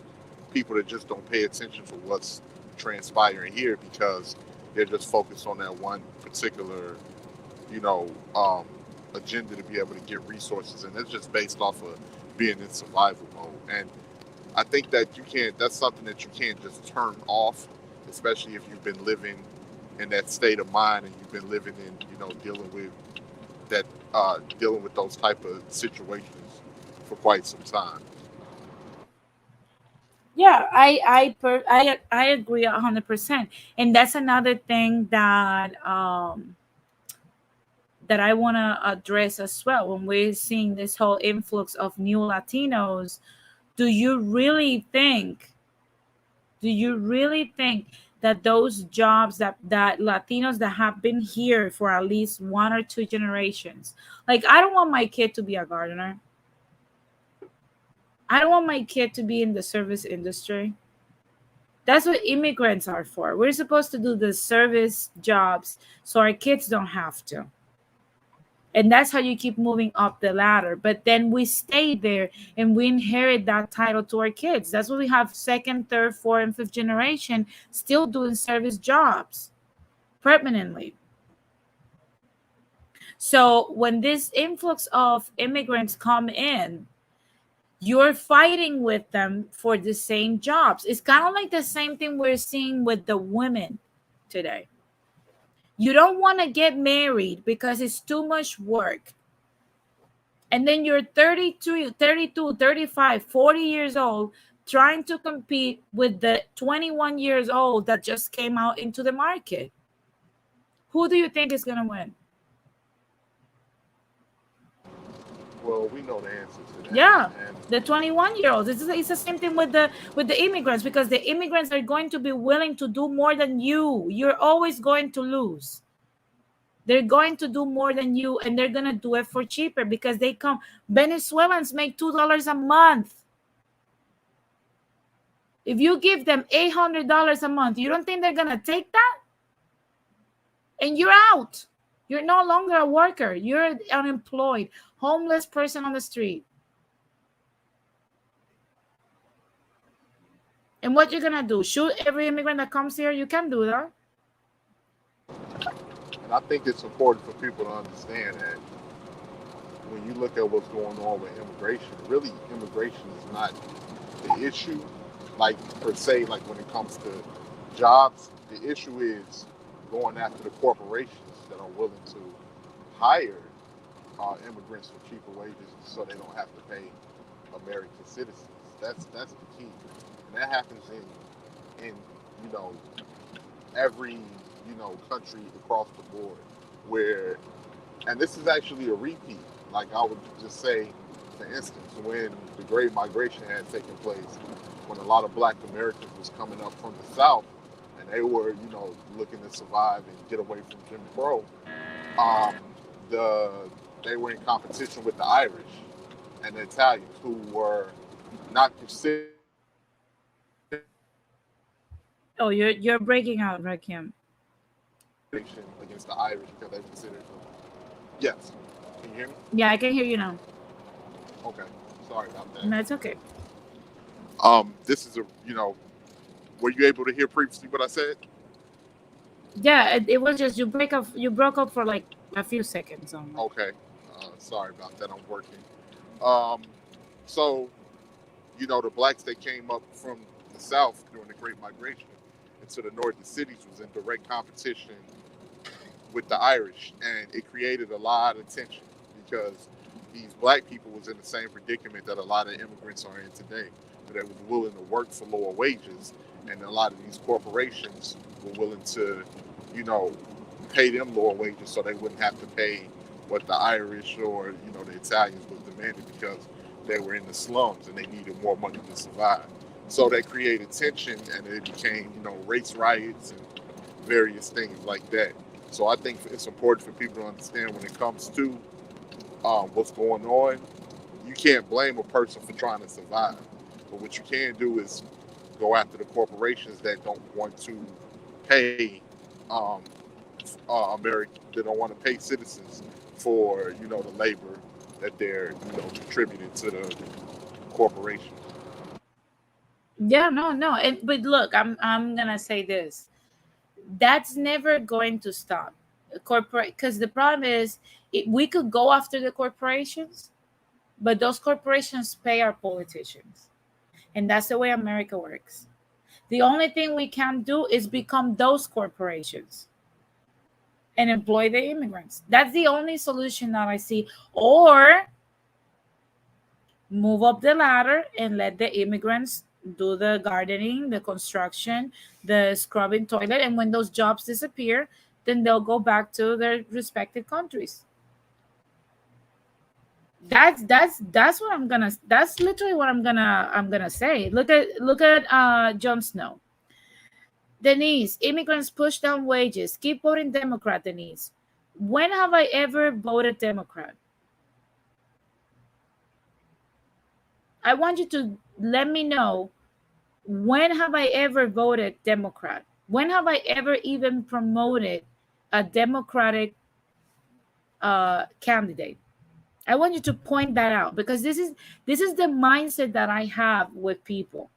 people that just don't pay attention to what's transpiring here because they're just focused on that one particular, you know, um, agenda to be able to get resources, and it's just based off of being in survival mode. And I think that you can't. That's something that you can't just turn off, especially if you've been living in that state of mind and you've been living in, that, dealing with those type of situations for quite some time. Yeah, I agree 100%. And that's another thing that I want to address as well. When we're seeing this whole influx of new Latinos, do you really think do you really think that those jobs that Latinos that have been here for at least one or two generations, like, I don't want my kid to be a gardener. I don't want my kid to be in the service industry. That's what immigrants are for. We're supposed to do the service jobs so our kids don't have to. And that's how you keep moving up the ladder. But then we stay there and we inherit that title to our kids. That's why we have second, third, fourth, and fifth generation still doing service jobs permanently. So when this influx of immigrants come in, you're fighting with them for the same jobs. It's kind of like the same thing we're seeing with the women today. You don't want to get married because it's too much work. And then you're 32, 32, 35, 40 years old trying to compete with the 21 years old that just came out into the market. Who do you think is going to win? Well, we know the answer to that, Yeah, and the 21-year-olds. It's the same thing with the immigrants, because the immigrants are going to be willing to do more than you. You're always going to lose. They're going to do more than you, and they're going to do it for cheaper because they come. Venezuelans make $2 a month. If you give them $800 a month, you don't think they're going to take that? And you're out. You're no longer a worker. You're unemployed, homeless person on the street. And what you're going to do? Shoot every immigrant that comes here? You can do that. I think it's important for people to understand that when you look at what's going on with immigration, really immigration is not the issue, like per se, like when it comes to jobs. The issue is going after the corporations that are willing to hire immigrants for cheaper wages so they don't have to pay American citizens. That's the key, and that happens in you know every country across the board where, and this is actually a repeat. Like I would just say, for instance, when the Great Migration had taken place, when a lot of Black Americans was coming up from the South, and they were looking to survive and get away from Jim Crow, um, the they were in competition with the Irish and the Italians, who were not considered Oh, you're breaking out, Rakim. against the Irish because they considered them. Yes. Can you hear me? Yeah, I can hear you now. Okay. Sorry about that. No, it's okay. This is were you able to hear previously what I said? Yeah, it was just you broke up for like a few seconds only. Okay. Sorry about that. I'm working. Um, so, the blacks that came up from the South during the Great Migration into the northern cities was in direct competition with the Irish, and it created a lot of tension because these black people was in the same predicament that a lot of immigrants are in today. They was willing to work for lower wages, and a lot of these corporations were willing to, pay them lower wages so they wouldn't have to pay what the Irish or the Italians was demanding because they were in the slums and they needed more money to survive. So that created tension, and it became race riots and various things like that. So I think it's important for people to understand when it comes to what's going on. You can't blame a person for trying to survive, but what you can do is go after the corporations that don't want to pay American, they don't want to pay citizens for the labor that they're contributing to the corporation. Yeah, no. But look, I'm gonna say this. That's never going to stop. Corporate, because the problem is, we could go after the corporations, but those corporations pay our politicians, and that's the way America works. The only thing we can do is become those corporations and employ the immigrants. That's the only solution that I see. Or move up the ladder and let the immigrants do the gardening, the construction, the scrubbing toilet, and when those jobs disappear, then they'll go back to their respective countries. That's what I'm gonna. That's literally what I'm gonna say. Look at Jon Snow. Denise, immigrants push down wages. Keep voting Democrat, Denise. When have I ever voted Democrat? I want you to let me know, when have I ever voted Democrat? When have I ever even promoted a Democratic candidate. I want you to point that out, because this is the mindset that I have with people.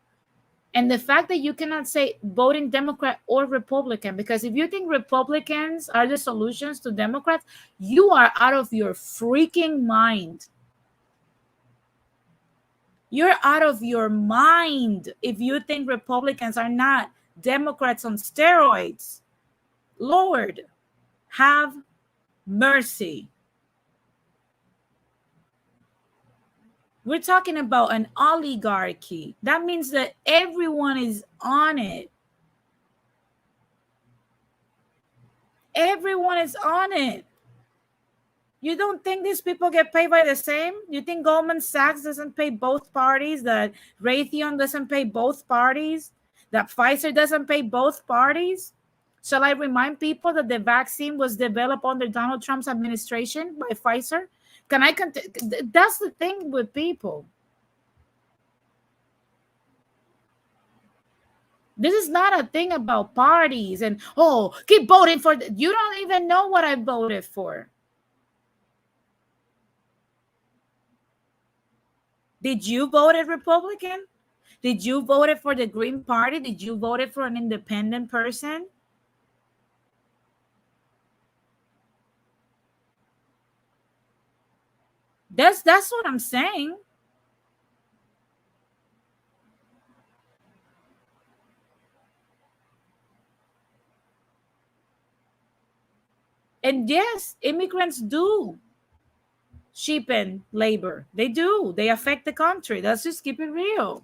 And the fact that you cannot say voting Democrat or Republican, because if you think Republicans are the solutions to Democrats, you are out of your freaking mind. You're out of your mind if you think Republicans are not Democrats on steroids. Lord, have mercy. We're talking about an oligarchy. That means that everyone is on it. Everyone is on it. You don't think these people get paid by the same? You think Goldman Sachs doesn't pay both parties? That Raytheon doesn't pay both parties? That Pfizer doesn't pay both parties? Shall I remind people that the vaccine was developed under Donald Trump's administration by Pfizer? That's the thing with people. This is not a thing about parties and, oh, keep voting for. You don't even know what I voted for. Did you vote Republican? Did you vote for the Green Party? Did you vote for an independent person? That's what I'm saying. And yes, immigrants do cheapen labor. They do. They affect the country. Let's just keep it real.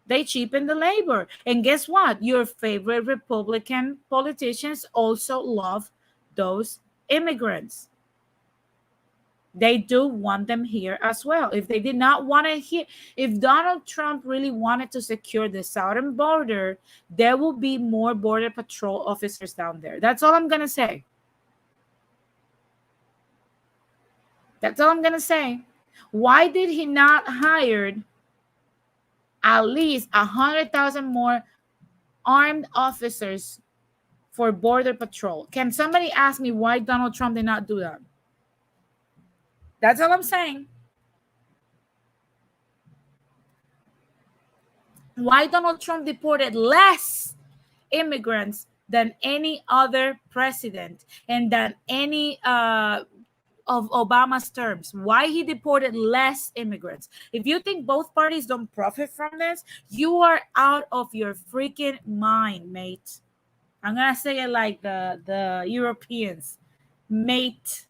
They cheapen the labor. And guess what? Your favorite Republican politicians also love those immigrants. They do want them here as well. If they did not want it here, if Donald Trump really wanted to secure the southern border, there will be more border patrol officers down there. That's all I'm going to say. That's all I'm going to say. Why did he not hire at least 100,000 more armed officers for border patrol? Can somebody ask me why Donald Trump did not do that? That's all I'm saying. Why Donald Trump deported less immigrants than any other president and than any of Obama's terms? Why he deported less immigrants? If you think both parties don't profit from this, you are out of your freaking mind, mate. I'm gonna say it like the Europeans, mate.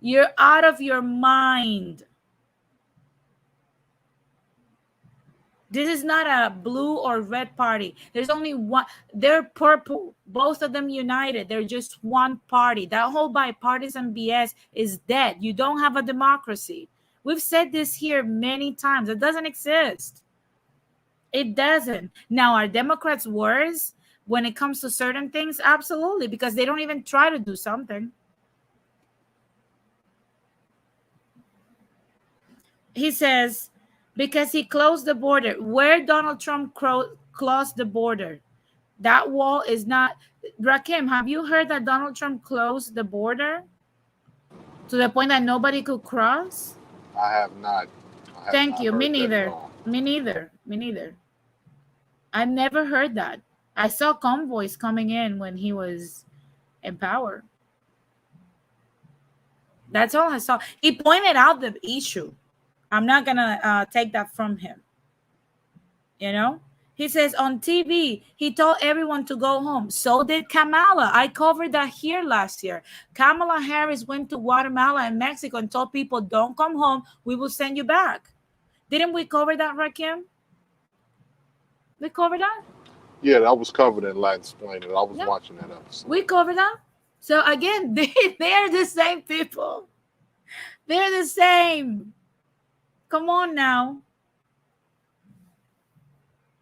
You're out of your mind. This is not a blue or red party. There's only one. They're purple. Both of them united. They're just one party. That whole bipartisan BS is dead. You don't have a democracy. We've said this here many times. It doesn't exist. It doesn't. Now, are Democrats worse when it comes to certain things? Absolutely, because they don't even try to do something. He says, because he closed the border. Where Donald Trump closed the border? That wall is not. Rakim, have you heard that Donald Trump closed the border to the point that nobody could cross? I have not. Thank you. Me neither. Me neither. Me neither. I never heard that. I saw convoys coming in when he was in power. That's all I saw. He pointed out the issue. I'm not gonna take that from him. You know, he says on TV, he told everyone to go home. So did Kamala. I covered that here last year. Kamala Harris went to Guatemala and Mexico and told people, don't come home. We will send you back. Didn't we cover that, Rakim? We covered that? Yeah, that was covered in Latin Explained. I was watching that episode. We covered that. So again, they're the same people. They're the same. Come on now.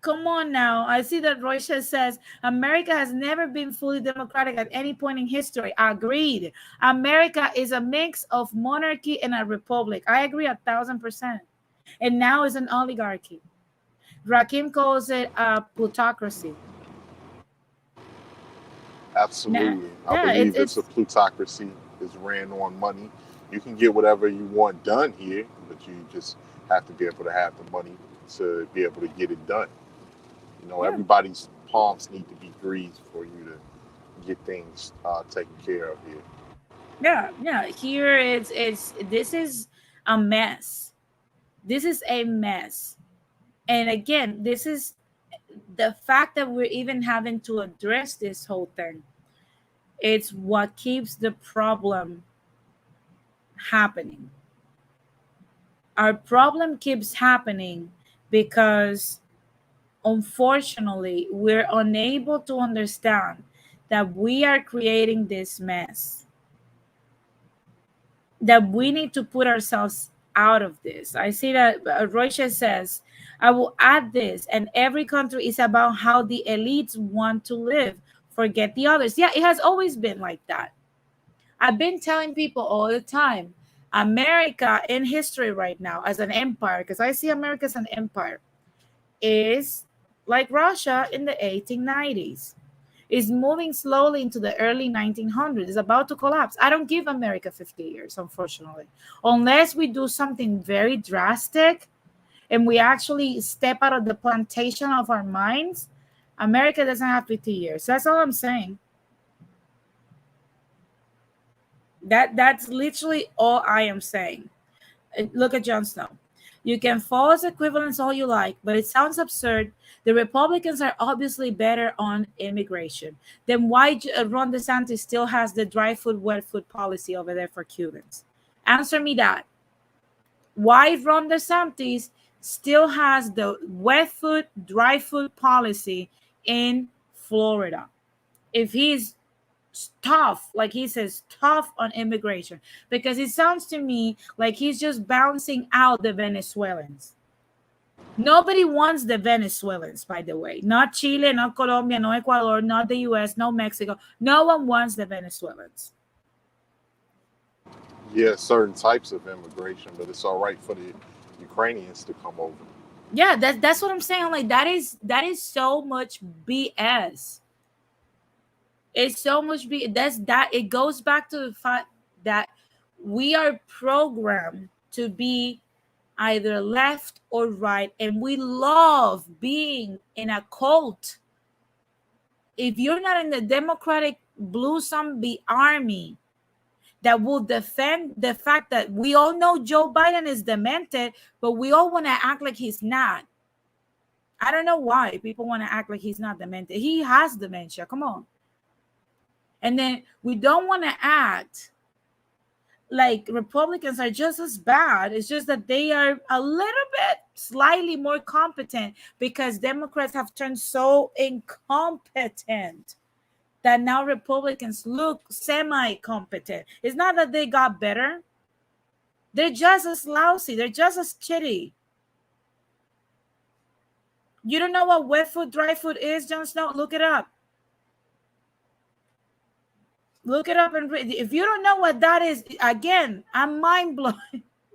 Come on now. I see that Roysha says America has never been fully democratic at any point in history. Agreed. America is a mix of monarchy and a republic. I agree 1,000%. And now it's an oligarchy. Rakim calls it a plutocracy. Nah, Absolutely. I yeah, believe it's a it's plutocracy. It's ran on money. You can get whatever you want done here, but you just have to be able to have the money to be able to get it done. You know, yeah, everybody's palms need to be greased for you to get things taken care of here. yeah, yeah. Here it's this is a mess. This is a mess. And again, this is the fact that we're even having to address this whole thing. It's what keeps the problem happening. Our problem keeps happening because unfortunately we're unable to understand that we are creating this mess, that we need to put ourselves out of this. I see that Rocha says, I will add this, and every country is about how the elites want to live. Forget the others. Yeah, it has always been like that. I've been telling people all the time, America in history right now as an empire, because I see America as an empire, is like Russia in the 1890s. Is moving slowly into the early 1900s. It's about to collapse. I don't give America 50 years, unfortunately, unless we do something very drastic and we actually step out of the plantation of our minds. America doesn't have 50 years. That's all I'm saying. That's literally all I am saying. Look at Jon Snow. You can false equivalence all you like, but it sounds absurd. The Republicans are obviously better on immigration. Then why Ron DeSantis still has the dry food, wet food policy over there for Cubans? Answer me that. Why Ron DeSantis still has the wet food, dry food policy in Florida? If he's tough, like he says, tough on immigration, because it sounds to me like he's just bouncing out the Venezuelans. Nobody wants the Venezuelans, by the way. Not Chile, not Colombia, no Ecuador, not the US, no Mexico. No one wants the Venezuelans. Yeah, certain types of immigration, but it's all right for the Ukrainians to come over. Yeah, that's what I'm saying. Like that is so much BS. It's so much that's that it goes back to the fact that we are programmed to be either left or right, and we love being in a cult. If you're not in the Democratic Blue Zombie Army that will defend the fact that we all know Joe Biden is demented, but we all want to act like he's not. I don't know why people want to act like he's not demented. He has dementia. Come on. And then we don't want to act like Republicans are just as bad. It's just that they are a little bit slightly more competent because Democrats have turned so incompetent that now Republicans look semi-competent. It's not that they got better. They're just as lousy. They're just as shitty. You don't know what wet food, dry food is, Jon Snow? Look it up. Look it up and read. If you don't know what that is, again, I'm mind blown.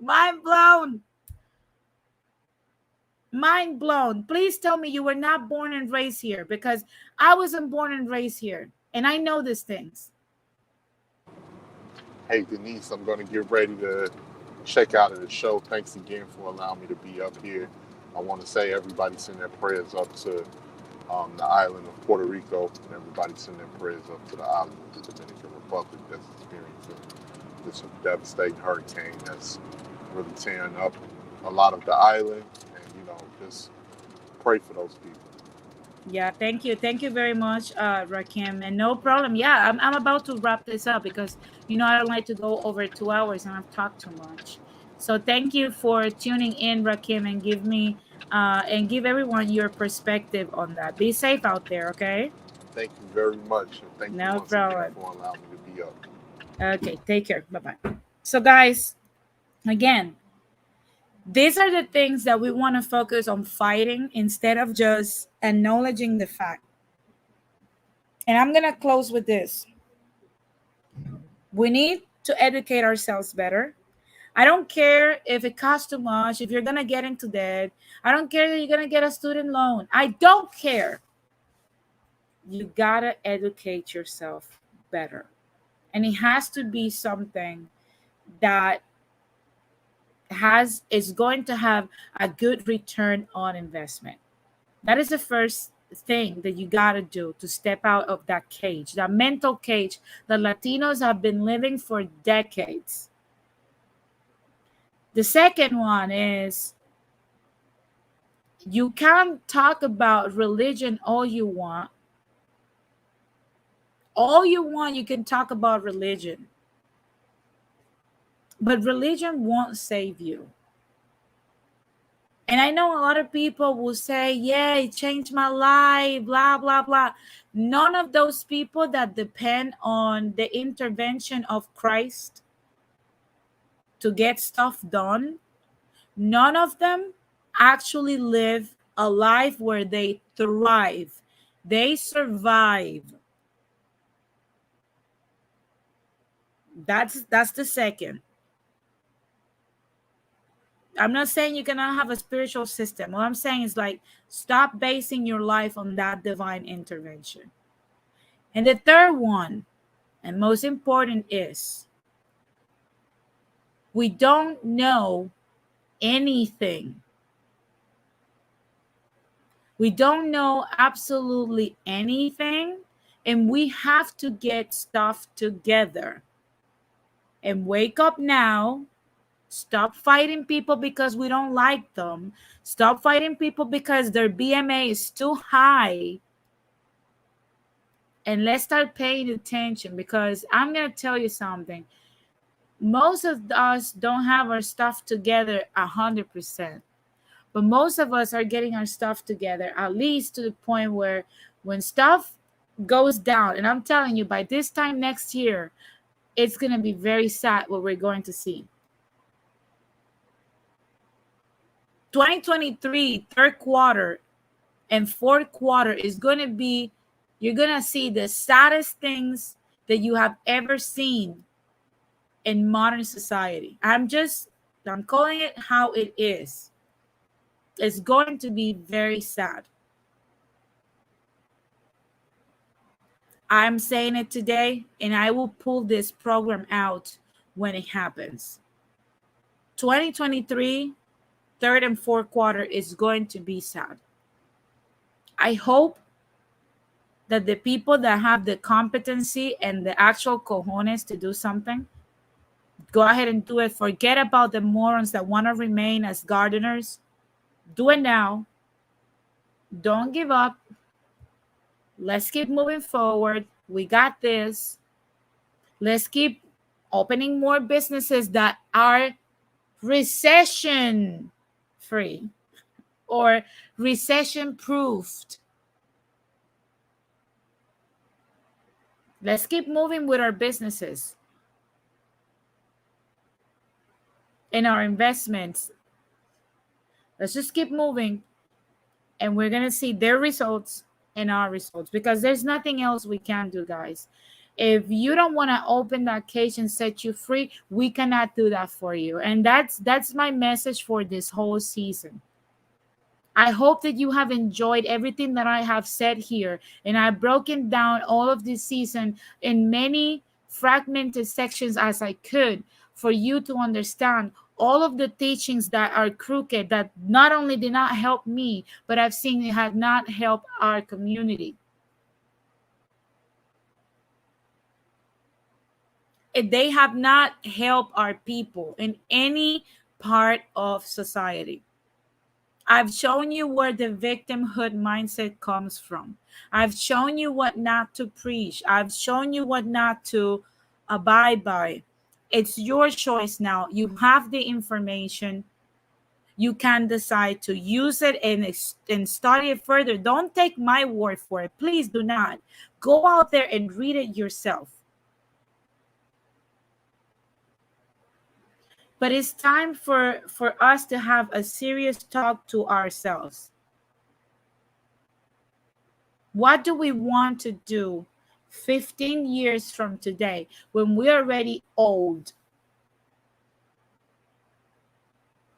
Mind blown. Mind blown. Please tell me you were not born and raised here, because I wasn't born and raised here and I know these things. Hey, Denise, I'm going to get ready to check out of the show. Thanks again for allowing me to be up here. I want to say everybody send their prayers up to the island of Puerto Rico, and everybody send their prayers up to the island of the Dominican Republic that's experiencing this devastating hurricane that's really tearing up a lot of the island. And, just pray for those people. Yeah, thank you very much, Rakim, and no problem. Yeah, I'm about to wrap this up because I don't like to go over 2 hours and I've talked too much. So thank you for tuning in, Rakim, and give everyone your perspective on that. Be safe out there, okay? Thank you very much. And thank you No once again problem. for allowing me to be up. Okay, take care. Bye bye. So, guys, again, these are the things that we want to focus on fighting instead of just acknowledging the fact. And I'm gonna close with this. We need to educate ourselves better. I don't care if it costs too much, if you're going to get into debt. I don't care that you're going to get a student loan. I don't care. You gotta educate yourself better. And it has to be something that is going to have a good return on investment. That is the first thing that you got to do to step out of that cage, that mental cage that Latinos have been living for decades. The second one is, you can talk about religion all you want. All you want, you can talk about religion. But religion won't save you. And I know a lot of people will say, yeah, it changed my life, blah, blah, blah. None of those people that depend on the intervention of Christ to get stuff done, none of them actually live a life where they thrive, they survive. That's the second. I'm not saying you cannot have a spiritual system. What I'm saying is, like, stop basing your life on that divine intervention. And the third one, and most important, is we don't know anything. We don't know absolutely anything, and we have to get stuff together. And wake up now. Stop fighting people because we don't like them. Stop fighting people because their BMA is too high. And let's start paying attention, because I'm going to tell you something. Most of us don't have our stuff together 100%. But most of us are getting our stuff together, at least to the point where when stuff goes down, and I'm telling you, by this time next year, it's going to be very sad what we're going to see. 2023, third quarter and fourth quarter is going to be, you're going to see the saddest things that you have ever seen in modern society. I'm calling it how it is. It's going to be very sad. I'm saying it today, and I will pull this program out when it happens. 2023, third and fourth quarter is going to be sad. I hope that the people that have the competency and the actual cojones to do something, go ahead and do it. Forget about the morons that want to remain as gardeners. Do it now. Don't give up. Let's keep moving forward. We got this. Let's keep opening more businesses that are recession free or recession proofed. Let's keep moving with our businesses and our investments. Let's just keep moving, and we're going to see their results and our results, because there's nothing else we can do, guys. If you don't want to open that cage and set you free, we cannot do that for you. And that's my message for this whole season. I hope that you have enjoyed everything that I have said here, and I've broken down all of this season in many fragmented sections as I could, for you to understand all of the teachings that are crooked, that not only did not help me, but I've seen it had not helped our community. They have not helped our people in any part of society. I've shown you where the victimhood mindset comes from. I've shown you what not to preach. I've shown you what not to abide by. It's your choice now. You have the information. You can decide to use it and study it further. Don't take my word for it. Please do not. Go out there and read it yourself. But it's time for us to have a serious talk to ourselves. What do we want to do 15 years from today when we're already old?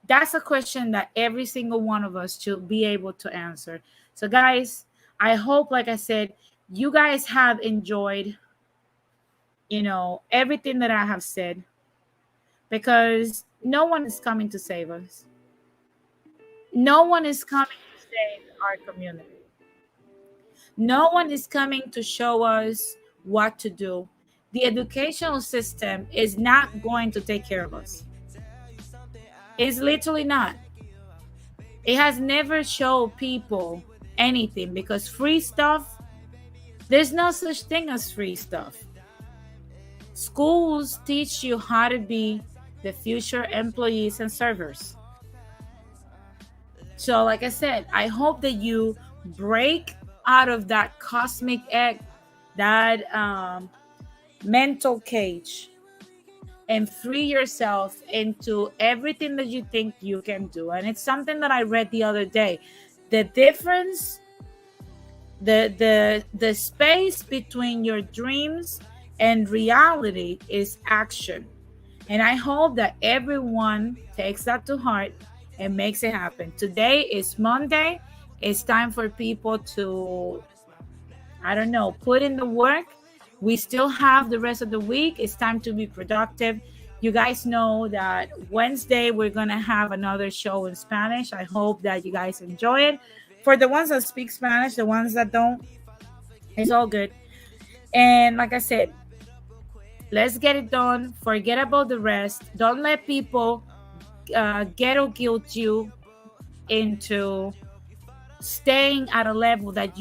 That's a question that every single one of us should be able to answer. So, guys, I hope, like I said, you guys have enjoyed, everything that I have said, because no one is coming to save us. No one is coming to save our community. No one is coming to show us what to do. The educational system is not going to take care of us. It's literally not. It has never showed people anything, because free stuff, there's no such thing as free stuff. Schools teach you how to be the future employees and servers. So, like I said, I hope that you break out of that cosmic egg, that mental cage, and free yourself into everything that you think you can do. And it's something that I read the other day. The difference, the space between your dreams and reality is action. And I hope that everyone takes that to heart and makes it happen. Today is Monday. It's time for people to, I don't know, put in the work. We still have the rest of the week. It's time to be productive. You guys know that Wednesday we're going to have another show in Spanish. I hope that you guys enjoy it. For the ones that speak Spanish, the ones that don't, it's all good. And like I said, let's get it done. Forget about the rest. Don't let people ghetto guilt you into staying at a level that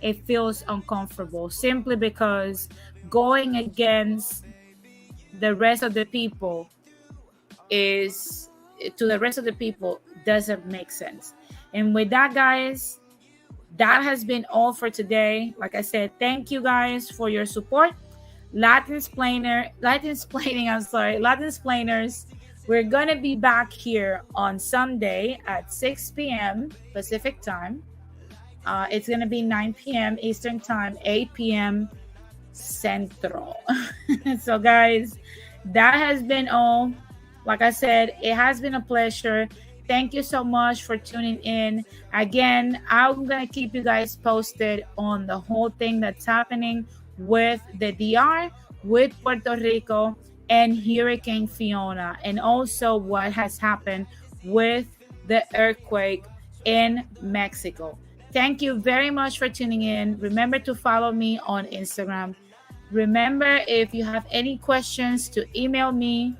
it feels uncomfortable, simply because going against the rest of the people is to the rest of the people doesn't make sense. And with that, guys, that has been all for today. Like I said, thank you guys for your support. Latin Splainers. We're gonna be back here on Sunday at 6 p.m. Pacific time. It's gonna be 9 p.m. Eastern time, 8 p.m. Central. So, guys, that has been all. Like I said, it has been a pleasure. Thank you so much for tuning in. Again, I'm going to keep you guys posted on the whole thing that's happening with the DR, with Puerto Rico, and Hurricane Fiona, and also what has happened with the earthquake in Mexico. Thank you very much for tuning in. Remember to follow me on Instagram. Remember, if you have any questions, to email me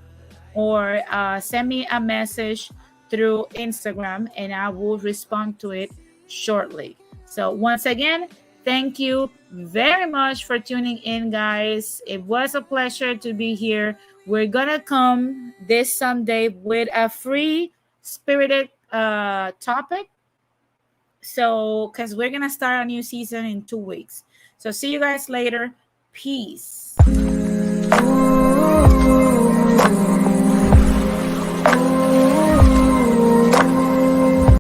or send me a message through Instagram, and I will respond to it shortly. So once again, thank you very much for tuning in, guys. It was a pleasure to be here. We're gonna come this Sunday with a free spirited topic. So, because we're gonna start a new season in 2 weeks. So see you guys later. Peace.